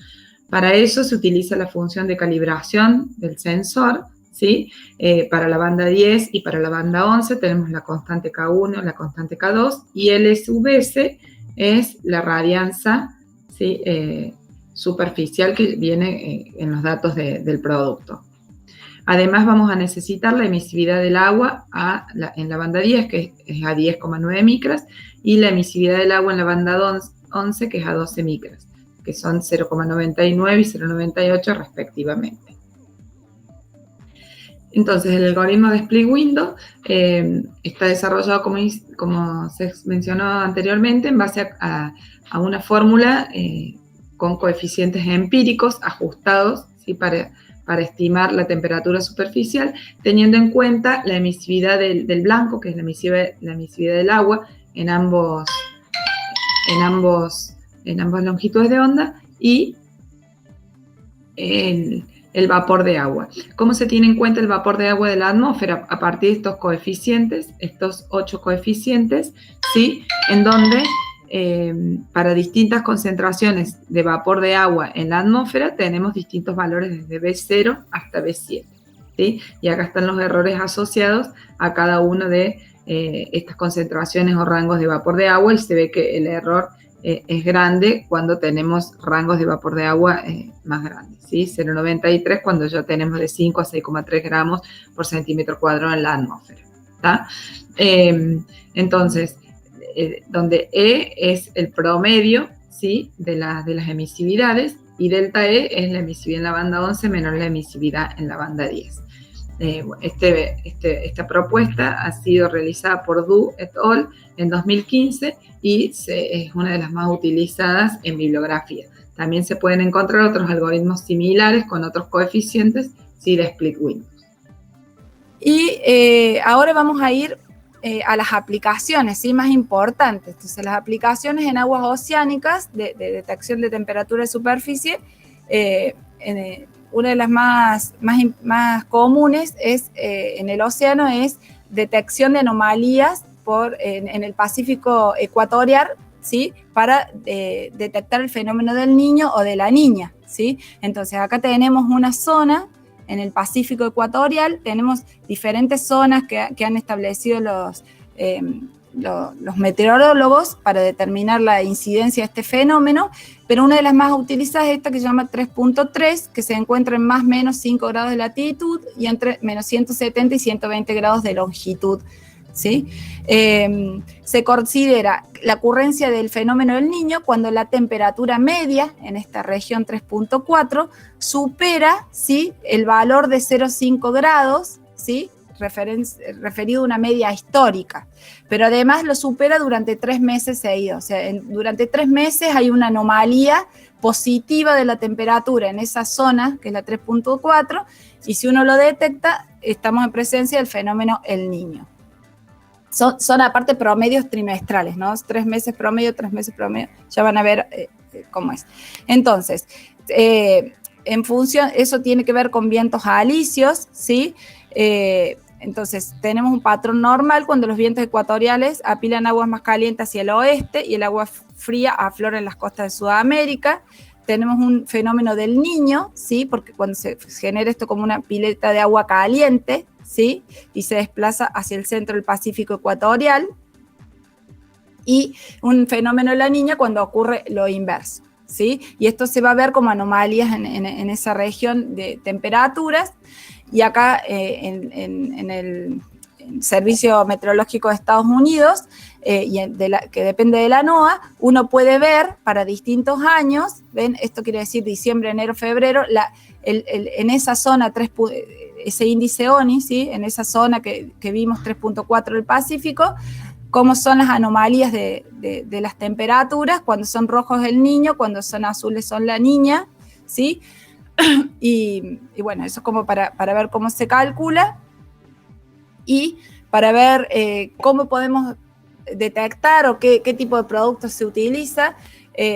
Para eso se utiliza la función de calibración del sensor, ¿sí? Para la banda 10 y para la banda 11 tenemos la constante K1, la constante K2, y el SVS es la radianza, ¿sí? Superficial que viene en los datos del producto. Además, vamos a necesitar la emisividad del agua en la banda 10, que es a 10,9 micras, y la emisividad del agua en la banda 11, que es a 12 micras, que son 0,99 y 0,98 respectivamente. Entonces, el algoritmo de split window está desarrollado, como se mencionó anteriormente, en base a una fórmula con coeficientes empíricos ajustados, ¿sí? para estimar la temperatura superficial, teniendo en cuenta la emisividad del blanco, que es la emisividad del agua en ambas longitudes de onda, y el vapor de agua. ¿Cómo se tiene en cuenta el vapor de agua de la atmósfera? A partir de estos coeficientes, estos 8 coeficientes, ¿sí? En donde para distintas concentraciones de vapor de agua en la atmósfera tenemos distintos valores desde B0 hasta B7, ¿sí? Y acá están los errores asociados a cada una de estas concentraciones o rangos de vapor de agua, y se ve que el error es grande cuando tenemos rangos de vapor de agua más grandes, ¿sí? 0,93 cuando ya tenemos de 5 a 6,3 gramos por centímetro cuadrado en la atmósfera, ¿tá? Entonces, donde E es el promedio, ¿sí? de las emisividades, y delta E es la emisividad en la banda 11 menos la emisividad en la banda 10. Esta propuesta ha sido realizada por Du et al. En 2015 y es una de las más utilizadas en bibliografía. También se pueden encontrar otros algoritmos similares con otros coeficientes, ¿sí? de split window. Y ahora vamos a ir a las aplicaciones, ¿sí? más importantes. Entonces, las aplicaciones en aguas oceánicas de detección de temperatura de superficie, una de las más comunes es en el océano es detección de anomalías en el Pacífico ecuatorial, ¿sí? para detectar el fenómeno del niño o de la niña, ¿sí? Entonces, acá tenemos una zona en el Pacífico ecuatorial. Tenemos diferentes zonas que han establecido los meteorólogos para determinar la incidencia de este fenómeno, pero una de las más utilizadas es esta que se llama 3.3, que se encuentra en más o menos 5 grados de latitud y entre menos 170 y 120 grados de longitud, ¿sí? Se considera la ocurrencia del fenómeno del Niño cuando la temperatura media en esta región 3.4 supera, ¿sí?, el valor de 0,5 grados, ¿sí?, referido a una media histórica, pero además lo supera durante 3 meses seguidos. O sea, durante 3 meses hay una anomalía positiva de la temperatura en esa zona, que es la 3.4, y si uno lo detecta, estamos en presencia del fenómeno El Niño. Son aparte promedios trimestrales, ¿no? 3 meses promedio, 3 meses promedio, ya van a ver cómo es. Entonces, en función, eso tiene que ver con vientos alisios, ¿sí? Entonces, tenemos un patrón normal cuando los vientos ecuatoriales apilan aguas más calientes hacia el oeste y el agua fría aflora en las costas de Sudamérica. Tenemos un fenómeno del Niño, ¿sí?, porque cuando se genera esto como una pileta de agua caliente, ¿sí?, y se desplaza hacia el centro del Pacífico ecuatorial. Y un fenómeno de la Niña cuando ocurre lo inverso, ¿sí? Y esto se va a ver como anomalías en esa región de temperaturas. Y acá en el Servicio Meteorológico de Estados Unidos, que depende de la NOAA, uno puede ver para distintos años, ¿ven? Esto quiere decir diciembre, enero, febrero, en esa zona, ese índice ONI, ¿sí?, en esa zona que vimos 3.4 del Pacífico, cómo son las anomalías de las temperaturas, cuando son rojos el Niño, cuando son azules son la Niña, ¿sí? Y bueno, eso es como para ver cómo se calcula y para ver cómo podemos detectar o qué tipo de productos se utiliza.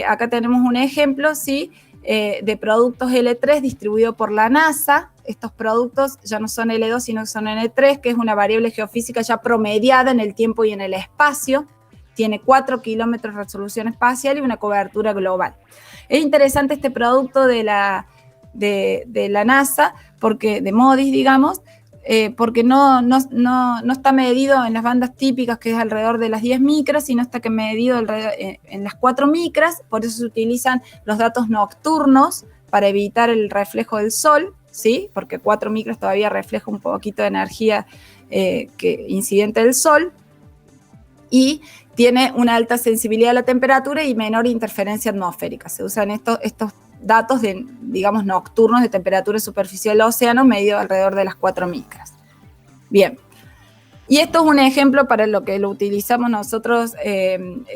Acá tenemos un ejemplo, ¿sí?, de productos L3 distribuido por la NASA. Estos productos ya no son L2, sino que son N3, que es una variable geofísica ya promediada en el tiempo y en el espacio. Tiene 4 kilómetros de resolución espacial y una cobertura global. Es interesante este producto de la NASA, de MODIS, digamos, porque no está medido en las bandas típicas, que es alrededor de las 10 micras, sino está medido en las 4 micras, por eso se utilizan los datos nocturnos para evitar el reflejo del sol, ¿sí?, porque 4 micras todavía refleja un poquito de energía incidente del sol, y tiene una alta sensibilidad a la temperatura y menor interferencia atmosférica. Se usan estos datos digamos, nocturnos de temperatura superficial del océano medido alrededor de las 4 micras. Bien, y esto es un ejemplo para lo que lo utilizamos nosotros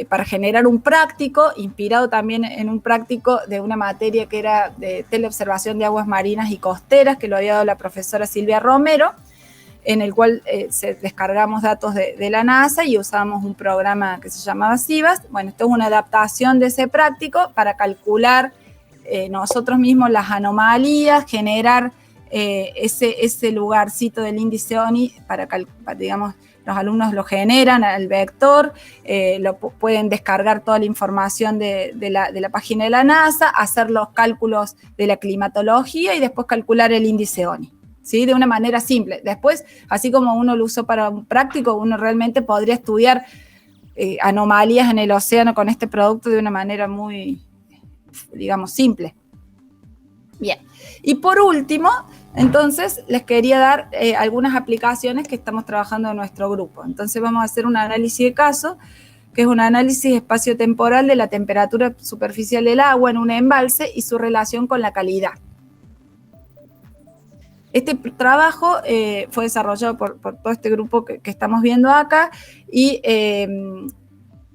para generar un práctico, inspirado también en un práctico de una materia que era de teleobservación de aguas marinas y costeras, que lo había dado la profesora Silvia Romero, en el cual descargamos datos de la NASA y usamos un programa que se llamaba SIVAS. Bueno, esto es una adaptación de ese práctico para calcular nosotros mismos las anomalías, generar ese lugarcito del índice ONI para digamos, los alumnos lo generan al vector, pueden descargar toda la información de la página de la NASA, hacer los cálculos de la climatología y después calcular el índice ONI, ¿sí?, de una manera simple. Después, así como uno lo usó para un práctico, uno realmente podría estudiar anomalías en el océano con este producto de una manera muy, digamos, simple. Bien, y por último, entonces, les quería dar algunas aplicaciones que estamos trabajando en nuestro grupo. Entonces, vamos a hacer un análisis de caso, que es un análisis espaciotemporal de la temperatura superficial del agua en un embalse y su relación con la calidad. Este trabajo fue desarrollado por todo este grupo que estamos viendo acá y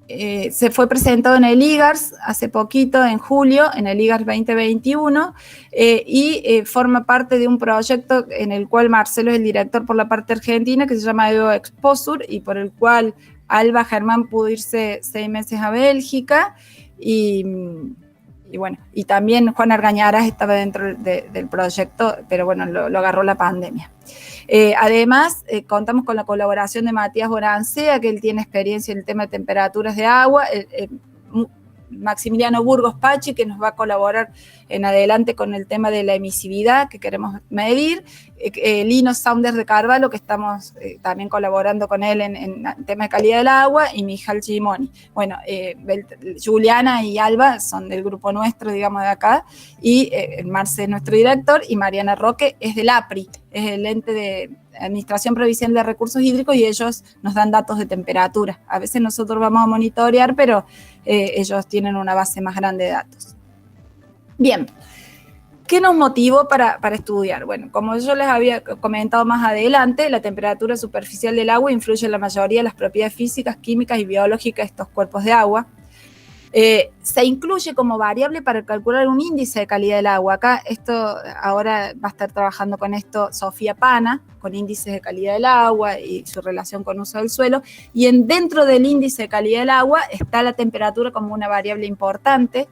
se fue presentado en el IGARS hace poquito, en julio, en el IGARS 2021, y forma parte de un proyecto en el cual Marcelo es el director por la parte argentina, que se llama EOExposure, y por el cual Alba Germán pudo irse 6 meses a Bélgica, y bueno, y también Juan Argañarás estaba dentro del proyecto, pero bueno, lo agarró la pandemia. Además, contamos con la colaboración de Matías Borancea, que él tiene experiencia en el tema de temperaturas de agua, Maximiliano Burgos Pachi, que nos va a colaborar en adelante con el tema de la emisividad que queremos medir, Lino Saunders de Carvalho, que estamos también colaborando con él en tema de calidad del agua, y Mijal Gimoni. Bueno, Juliana y Alba son del grupo nuestro, digamos, de acá, y Marce es nuestro director, y Mariana Roque es del APRI, es el ente de Administración Provincial de Recursos Hídricos, y ellos nos dan datos de temperatura. A veces nosotros vamos a monitorear, pero ellos tienen una base más grande de datos. Bien, ¿qué nos motivó para estudiar? Bueno, como yo les había comentado más adelante, la temperatura superficial del agua influye en la mayoría de las propiedades físicas, químicas y biológicas de estos cuerpos de agua. Se incluye como variable para calcular un índice de calidad del agua. Acá ahora va a estar trabajando con esto Sofía Pana, con índices de calidad del agua y su relación con uso del suelo. Y dentro del índice de calidad del agua está la temperatura como una variable importante.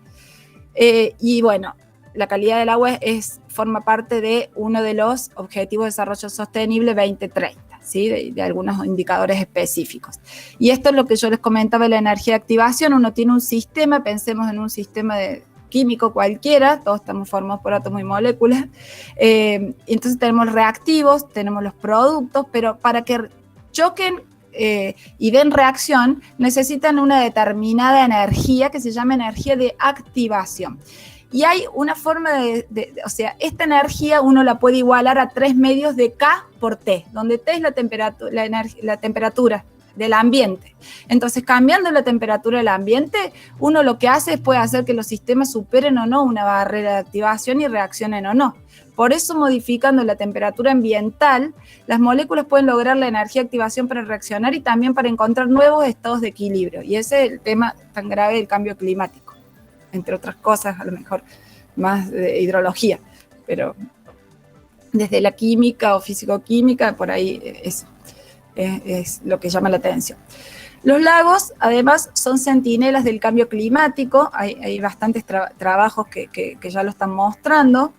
Y bueno, la calidad del agua forma parte de uno de los Objetivos de Desarrollo Sostenible 2030. ¿Sí? De algunos indicadores específicos. Y esto es lo que yo les comentaba de la energía de activación. Uno tiene un sistema, pensemos en un sistema químico cualquiera, todos estamos formados por átomos y moléculas, entonces tenemos reactivos, tenemos los productos, pero para que choquen y den reacción, necesitan una determinada energía que se llama energía de activación. Y hay una forma o sea, esta energía uno la puede igualar a 3 medios de K por T, donde T es la temperatura del ambiente. Entonces, cambiando la temperatura del ambiente, uno lo que hace es puede hacer que los sistemas superen o no una barrera de activación y reaccionen o no. Por eso, modificando la temperatura ambiental, las moléculas pueden lograr la energía de activación para reaccionar y también para encontrar nuevos estados de equilibrio. Y ese es el tema tan grave del cambio climático, entre otras cosas, a lo mejor más de hidrología, pero desde la química o físico-química, por ahí es lo que llama la atención. Los lagos, además, son centinelas del cambio climático, hay bastantes trabajos que ya lo están mostrando.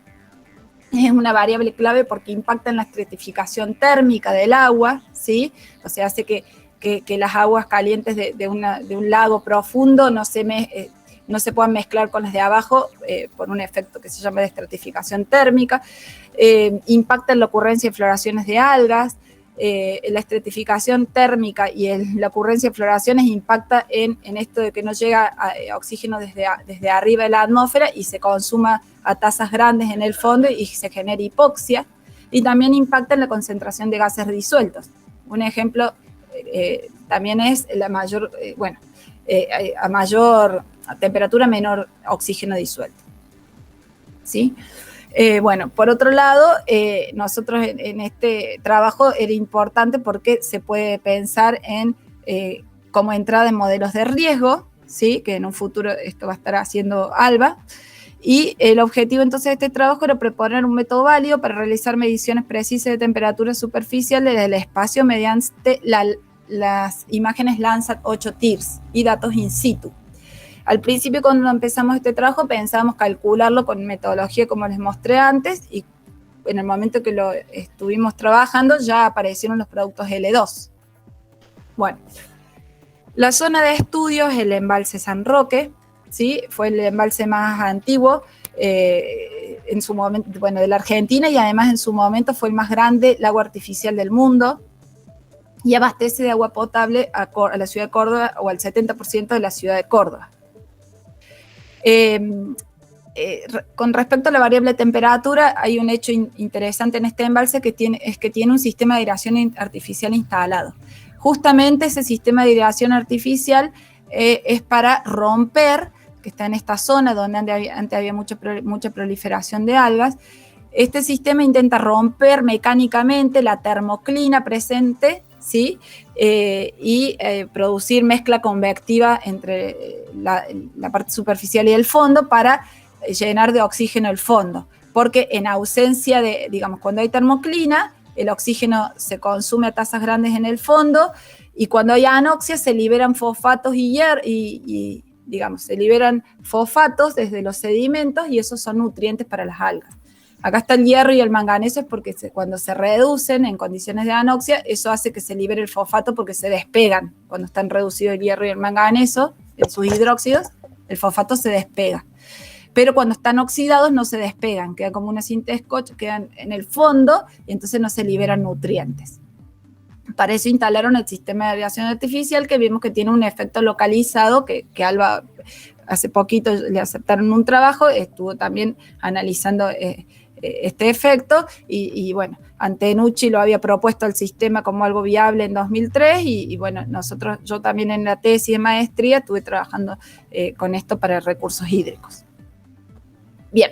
Es una variable clave porque impacta en la estratificación térmica del agua, ¿sí? O sea, hace que las aguas calientes de un lago profundo no se puedan mezclar con las de abajo por un efecto que se llama de estratificación térmica. Impacta en la ocurrencia de floraciones de algas. La estratificación térmica y la ocurrencia de floraciones impacta en esto de que no llega oxígeno desde arriba de la atmósfera y se consuma a tasas grandes en el fondo y se genera hipoxia. Y también impacta en la concentración de gases disueltos. Un ejemplo también es la mayor, a mayor temperatura, menor oxígeno disuelto. ¿Sí? Por otro lado, nosotros en este trabajo era importante porque se puede pensar en como entrada en modelos de riesgo, ¿sí? Que en un futuro esto va a estar haciendo Alba. Y el objetivo entonces de este trabajo era proponer un método válido para realizar mediciones precisas de temperatura superficial del espacio mediante las imágenes Landsat 8 TIRS y datos in situ. Al principio, cuando empezamos este trabajo, pensábamos calcularlo con metodología como les mostré antes, y en el momento que lo estuvimos trabajando ya aparecieron los productos L2. Bueno, la zona de estudio es el embalse San Roque, ¿sí? Fue el embalse más antiguo en su momento, de la Argentina, y además en su momento fue el más grande lago artificial del mundo, y abastece de agua potable a la ciudad de Córdoba o al 70% de la ciudad de Córdoba. Con respecto a la variable de temperatura, hay un hecho interesante en este embalse que tiene un sistema de aireación artificial instalado. Justamente ese sistema de aireación artificial es para romper, que está en esta zona donde antes había mucha proliferación de algas. Este sistema intenta romper mecánicamente la termoclina presente, ¿sí? Y producir mezcla convectiva entre la parte superficial y el fondo para llenar de oxígeno el fondo, porque en ausencia de, cuando hay termoclina, el oxígeno se consume a tasas grandes en el fondo, y cuando hay anoxia se liberan fosfatos se liberan fosfatos desde los sedimentos, y esos son nutrientes para las algas. Acá está el hierro y el manganeso, es porque cuando se reducen en condiciones de anoxia, eso hace que se libere el fosfato porque se despegan cuando están reducidos el hierro y el manganeso en sus hidróxidos, el fosfato se despega. Pero cuando están oxidados no se despegan, quedan como una cinta de scotch, quedan en el fondo y entonces no se liberan nutrientes. Para eso instalaron el sistema de aireación artificial, que vimos que tiene un efecto localizado, que Alba hace poquito le aceptaron un trabajo, estuvo también analizando este efecto y bueno, Antenucci lo había propuesto al sistema como algo viable en 2003 y bueno, yo también en la tesis de maestría estuve trabajando con esto para recursos hídricos. Bien,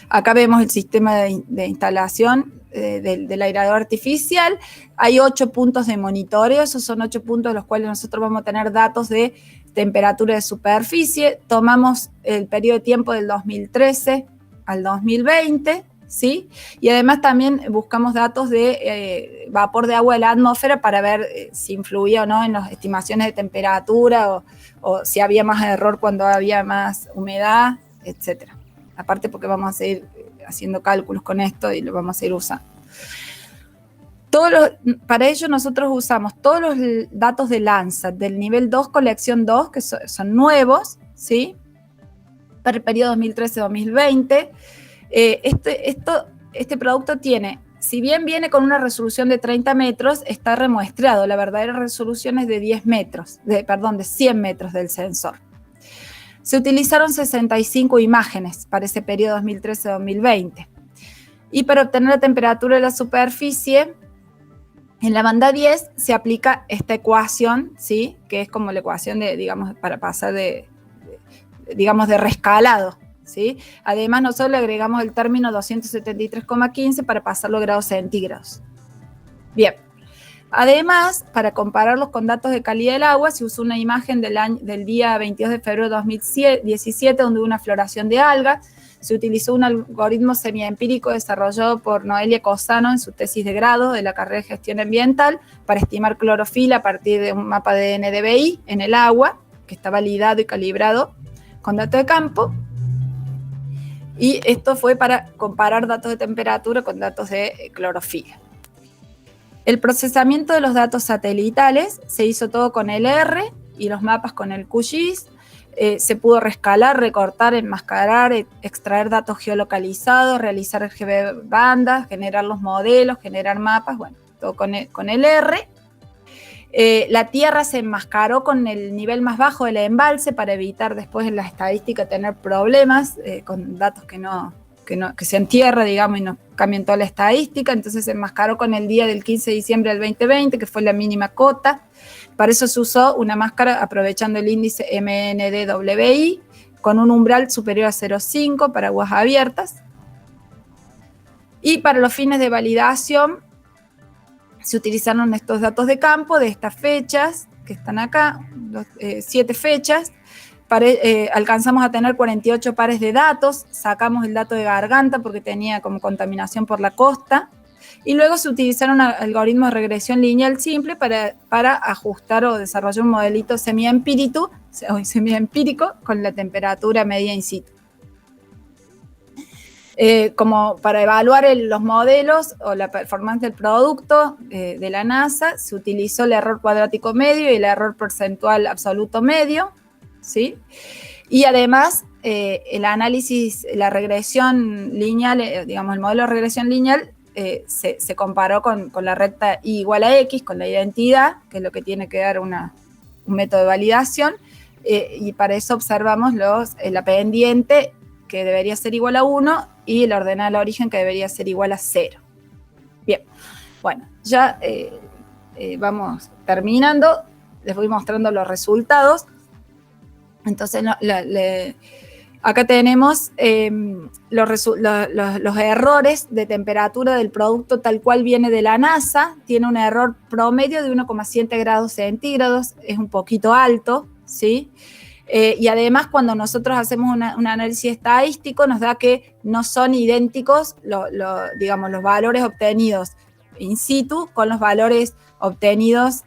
acá vemos el sistema de instalación del aireador artificial. Hay 8 puntos de monitoreo, esos son 8 puntos de los cuales nosotros vamos a tener datos de temperatura de superficie. Tomamos el periodo de tiempo del 2013 al 2020, ¿sí? Y además también buscamos datos de vapor de agua de la atmósfera para ver si influía o no en las estimaciones de temperatura o si había más error cuando había más humedad, etcétera. Aparte porque vamos a seguir haciendo cálculos con esto y lo vamos a seguir usando. Para ello nosotros usamos todos los datos de Landsat del nivel 2, colección 2, que son nuevos, ¿sí? Para el periodo 2013-2020. Este producto tiene, si bien viene con una resolución de 30 metros, está remuestreado. La verdadera resolución es de 100 metros del sensor. Se utilizaron 65 imágenes para ese periodo 2013-2020. Y para obtener la temperatura de la superficie, en la banda 10 se aplica esta ecuación, ¿sí? Que es como la ecuación para pasar de rescalado, ¿sí? Además, nosotros le agregamos el término 273,15 para pasarlo a grados centígrados. Bien. Además, para compararlos con datos de calidad del agua, se usó una imagen del día 22 de febrero de 2017, donde hubo una floración de algas. Se utilizó un algoritmo semiempírico desarrollado por Noelia Cosano en su tesis de grado de la carrera de gestión ambiental para estimar clorofila a partir de un mapa de NDVI en el agua, que está validado y calibrado con datos de campo. Y esto fue para comparar datos de temperatura con datos de clorofila. El procesamiento de los datos satelitales se hizo todo con el R y los mapas con el QGIS. Se pudo rescalar, recortar, enmascarar, extraer datos geolocalizados, realizar RGB bandas, generar los modelos, generar mapas, bueno, todo con el R. La tierra se enmascaró con el nivel más bajo del embalse para evitar después en la estadística tener problemas con datos que se entierra, digamos, y nos cambien toda la estadística. Entonces se enmascaró con el día del 15 de diciembre del 2020, que fue la mínima cota. Para eso se usó una máscara aprovechando el índice MNDWI con un umbral superior a 0,5 para aguas abiertas. Y para los fines de validación se utilizaron estos datos de campo de estas fechas, que están acá, 7 fechas. Alcanzamos a tener 48 pares de datos, sacamos el dato de garganta porque tenía como contaminación por la costa, y luego se utilizaron algoritmos de regresión lineal simple para ajustar o desarrollar un modelito semiempírico con la temperatura media in situ. Como para evaluar los modelos o la performance del producto de la NASA, se utilizó el error cuadrático medio y el error porcentual absoluto medio, ¿sí? Y además el análisis, la regresión lineal, el modelo de regresión lineal se comparó con la recta y igual a X, con la identidad, que es lo que tiene que dar un método de validación, y para eso observamos la pendiente, que debería ser igual a 1, y el ordenado de origen, que debería ser igual a 0. Bien, bueno, ya vamos terminando, les voy mostrando los resultados. Entonces, acá tenemos los errores de temperatura del producto tal cual viene de la NASA. Tiene un error promedio de 1,7 grados centígrados, es un poquito alto, ¿sí? Y además, cuando nosotros hacemos un análisis estadístico, nos da que no son idénticos los valores obtenidos in situ con los valores obtenidos,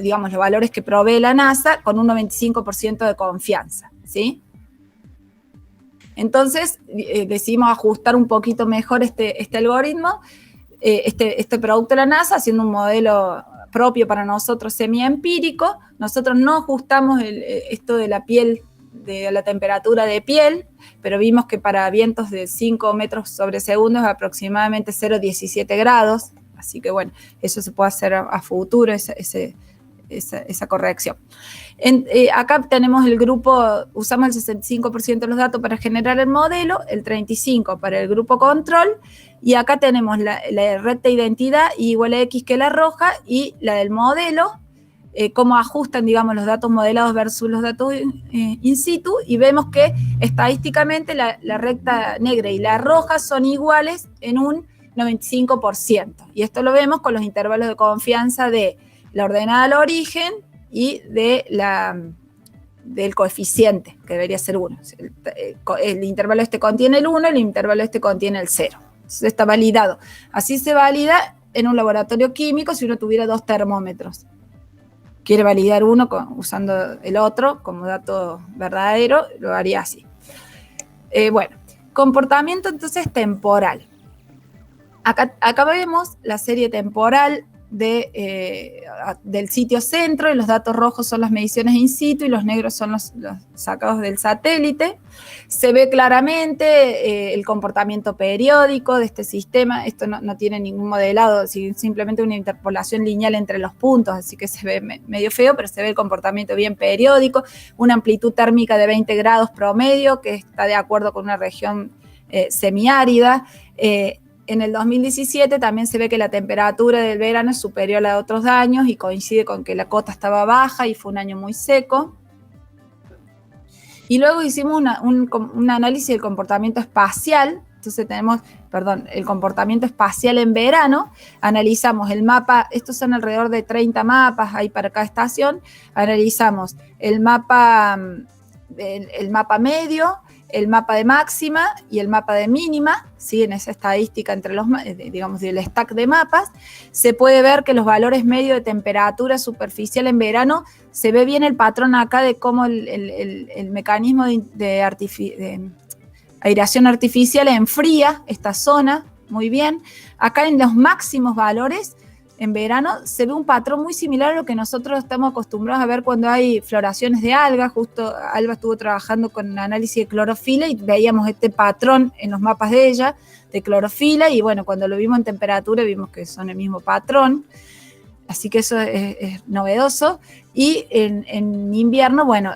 los valores que provee la NASA, con un 95% de confianza, ¿sí? Entonces, decidimos ajustar un poquito mejor este algoritmo, este producto de la NASA, haciendo un modelo propio para nosotros semiempírico. Nosotros no ajustamos esto de la piel de la temperatura de piel, pero vimos que para vientos de 5 metros sobre segundo es aproximadamente 0,17 grados, así que bueno, eso se puede hacer a futuro, esa corrección. Acá tenemos el grupo, usamos el 65% de los datos para generar el modelo, el 35% para el grupo control, y acá tenemos la recta identidad igual a X, que es la roja, y la del modelo, cómo ajustan, digamos, los datos modelados versus los datos in situ, y vemos que estadísticamente la recta negra y la roja son iguales en un 95%, y esto lo vemos con los intervalos de confianza de la ordenada al origen y del coeficiente, que debería ser 1. El intervalo este contiene el 1, el intervalo este contiene el 0. Entonces está validado. Así se valida en un laboratorio químico si uno tuviera 2 termómetros. Quiere validar uno usando el otro como dato verdadero, lo haría así. Bueno, comportamiento entonces temporal. Acá vemos la serie temporal del sitio centro, y los datos rojos son las mediciones in situ y los negros son los sacados del satélite. Se ve claramente el comportamiento periódico de este sistema. Esto no tiene ningún modelado, simplemente una interpolación lineal entre los puntos, así que se ve medio feo, pero se ve el comportamiento bien periódico, una amplitud térmica de 20 grados promedio, que está de acuerdo con una región semiárida. En el 2017 también se ve que la temperatura del verano es superior a la de otros años y coincide con que la cota estaba baja y fue un año muy seco. Y luego hicimos un análisis del comportamiento espacial. Entonces tenemos, el comportamiento espacial en verano. Analizamos el mapa, estos son alrededor de 30 mapas hay para cada estación. Analizamos el mapa medio, el mapa de máxima y el mapa de mínima, ¿sí? En esa estadística entre digamos, del stack de mapas, se puede ver que los valores medios de temperatura superficial en verano, se ve bien el patrón acá de cómo el mecanismo de aireación artificial enfría esta zona, muy bien. Acá en los máximos valores, en verano, se ve un patrón muy similar a lo que nosotros estamos acostumbrados a ver cuando hay floraciones de algas. Justo Alba estuvo trabajando con análisis de clorofila y veíamos este patrón en los mapas de ella, de clorofila, y bueno, cuando lo vimos en temperatura vimos que son el mismo patrón, así que eso es novedoso. Y en invierno, bueno,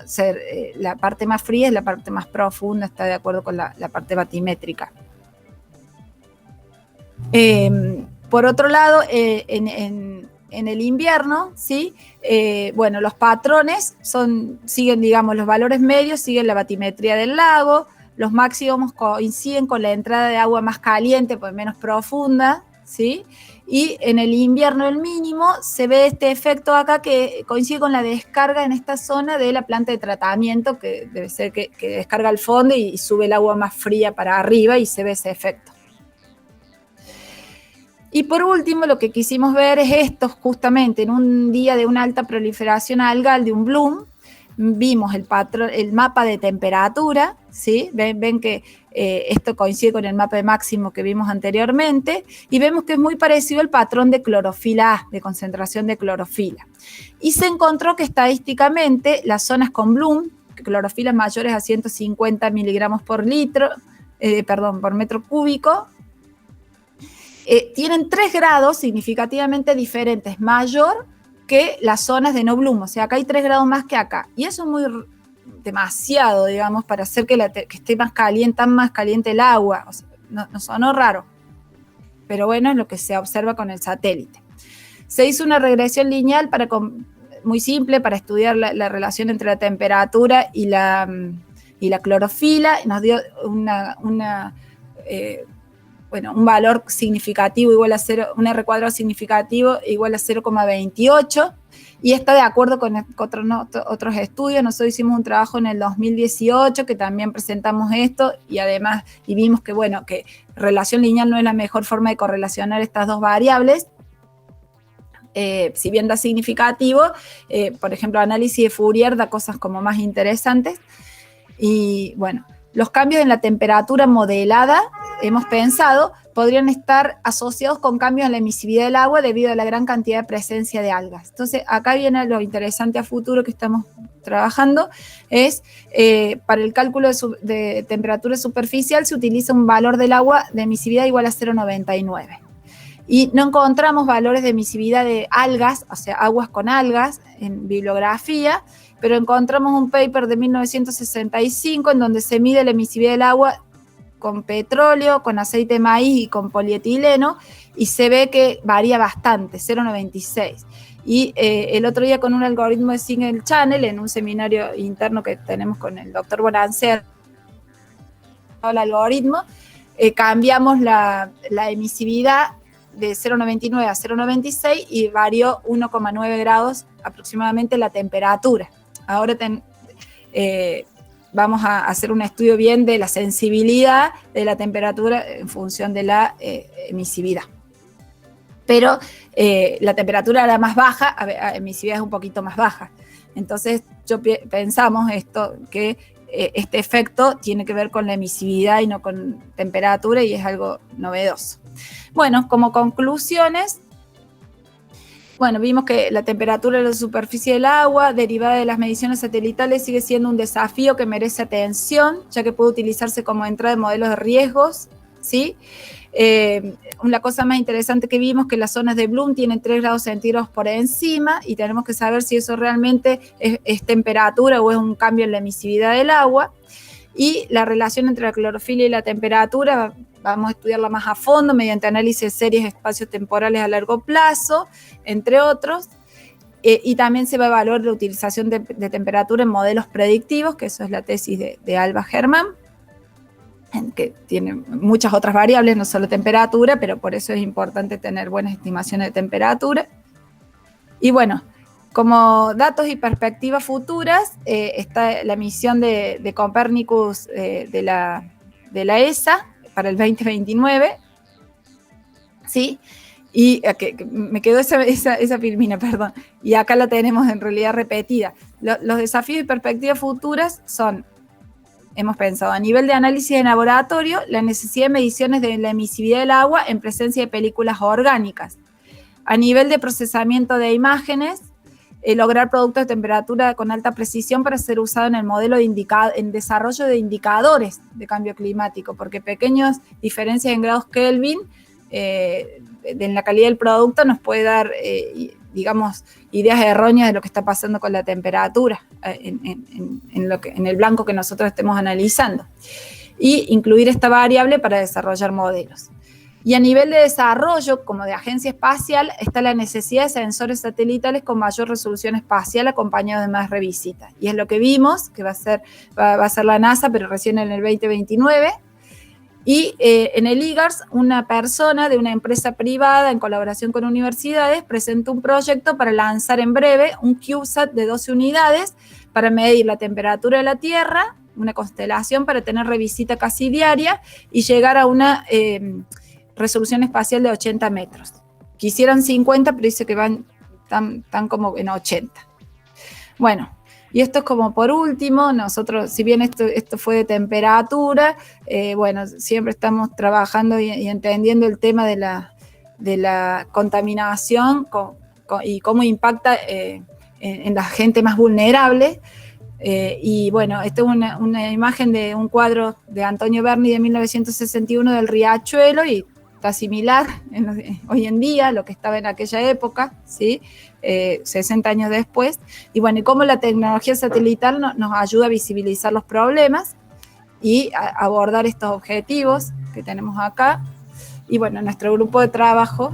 la parte más fría es la parte más profunda, está de acuerdo con la parte batimétrica. Por otro lado, en el invierno, ¿sí? Bueno, los patrones siguen, digamos, los valores medios siguen la batimetría del lago, los máximos coinciden con la entrada de agua más caliente, pues menos profunda, ¿sí? Y en el invierno el mínimo se ve este efecto acá que coincide con la descarga en esta zona de la planta de tratamiento, que debe ser que descarga al fondo y sube el agua más fría para arriba y se ve ese efecto. Y por último, lo que quisimos ver es esto, justamente en un día de una alta proliferación algal, de un bloom, vimos el mapa de temperatura, ¿sí? Ven que esto coincide con el mapa de máximo que vimos anteriormente, y vemos que es muy parecido al patrón de clorofila A, de concentración de clorofila. Y se encontró que estadísticamente las zonas con bloom, clorofilas mayores a 150 miligramos por metro cúbico, tienen 3 grados significativamente diferentes, mayor que las zonas de no bloom. O sea, acá hay 3 grados más que acá. Y eso es demasiado, digamos, para hacer que esté más caliente el agua. O sea, no sonó raro. Pero bueno, es lo que se observa con el satélite. Se hizo una regresión lineal muy simple para estudiar la relación entre la temperatura y la clorofila. Nos dio un valor significativo igual a 0, un R cuadrado significativo igual a 0,28, y está de acuerdo con otros estudios. Nosotros hicimos un trabajo en el 2018 que también presentamos esto, y además vimos que, bueno, que relación lineal no es la mejor forma de correlacionar estas dos variables. Si bien da significativo, por ejemplo, análisis de Fourier da cosas como más interesantes. Y bueno, los cambios en la temperatura modelada, hemos pensado, podrían estar asociados con cambios en la emisividad del agua debido a la gran cantidad de presencia de algas. Entonces, acá viene lo interesante a futuro que estamos trabajando, es para el cálculo de temperatura superficial se utiliza un valor del agua de emisividad igual a 0,99. Y no encontramos valores de emisividad de algas, o sea, aguas con algas, en bibliografía, pero encontramos un paper de 1965 en donde se mide la emisividad del agua con petróleo, con aceite de maíz y con polietileno, y se ve que varía bastante, 0,96. Y el otro día con un algoritmo de single channel, en un seminario interno que tenemos con el doctor Bonancier, el algoritmo, cambiamos la emisividad de 0,99 a 0,96 y varió 1,9 grados aproximadamente la temperatura. Ahora vamos a hacer un estudio bien de la sensibilidad de la temperatura en función de la emisividad. Pero la temperatura era más baja, la emisividad es un poquito más baja. Entonces, pensamos que este efecto tiene que ver con la emisividad y no con temperatura, y es algo novedoso. Bueno, como conclusiones, vimos que la temperatura de la superficie del agua derivada de las mediciones satelitales sigue siendo un desafío que merece atención, ya que puede utilizarse como entrada de modelos de riesgos, ¿sí? Una cosa más interesante que vimos, que las zonas de Bloom tienen 3 grados centígrados por encima, y tenemos que saber si eso realmente es temperatura o es un cambio en la emisividad del agua. Y la relación entre la clorofila y la temperatura vamos a estudiarla más a fondo mediante análisis de series espacios temporales a largo plazo, entre otros. Y también se va a evaluar la utilización de temperatura en modelos predictivos, que eso es la tesis de Alba Germán, que tiene muchas otras variables, no solo temperatura, pero por eso es importante tener buenas estimaciones de temperatura. Y bueno, como datos y perspectivas futuras, está la misión de Copernicus de la ESA para el 2029, ¿sí? Y me quedó esa filmina, perdón, y acá la tenemos en realidad repetida. Los desafíos y perspectivas futuras son, hemos pensado, a nivel de análisis en laboratorio, la necesidad de mediciones de la emisividad del agua en presencia de películas orgánicas. A nivel de procesamiento de imágenes, lograr productos de temperatura con alta precisión para ser usado en el modelo en desarrollo de indicadores de cambio climático, porque pequeñas diferencias en grados Kelvin en la calidad del producto nos puede dar, digamos, ideas erróneas de lo que está pasando con la temperatura en el blanco que nosotros estemos analizando. Y incluir esta variable para desarrollar modelos. Y a nivel de desarrollo, como de agencia espacial, está la necesidad de sensores satelitales con mayor resolución espacial acompañados de más revisitas. Y es lo que vimos, que va a ser la NASA, pero recién en el 2029. Y en el IGARS, una persona de una empresa privada en colaboración con universidades presentó un proyecto para lanzar en breve un CubeSat de 12 unidades para medir la temperatura de la Tierra, una constelación para tener revisita casi diaria y llegar a una resolución espacial de 80 metros. Quisieran 50, pero dice que están como en 80. Bueno, y esto es como por último, nosotros, si bien esto fue de temperatura, siempre estamos trabajando y entendiendo el tema de la contaminación y cómo impacta en la gente más vulnerable. Esta es una imagen de un cuadro de Antonio Berni de 1961 del Riachuelo, y está similar hoy en día a lo que estaba en aquella época, ¿sí? 60 años después. Y cómo la tecnología satelital nos ayuda a visibilizar los problemas y a abordar estos objetivos que tenemos acá. Y nuestro grupo de trabajo,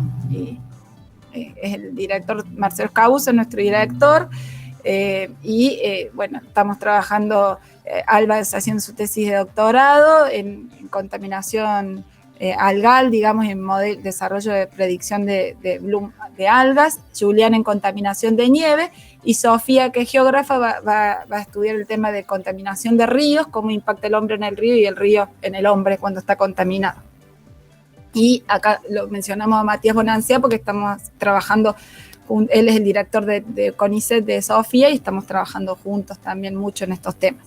es el director Marcelo Cabuso, nuestro director, estamos trabajando, Alba está haciendo su tesis de doctorado en contaminación algal, digamos, en desarrollo de predicción de Bloom de algas, Julián en contaminación de nieve, y Sofía, que es geógrafa, va a estudiar el tema de contaminación de ríos, cómo impacta el hombre en el río y el río en el hombre cuando está contaminado. Y acá lo mencionamos a Matías Bonancier porque estamos trabajando, él es el director de CONICET de Sofía, y estamos trabajando juntos también mucho en estos temas.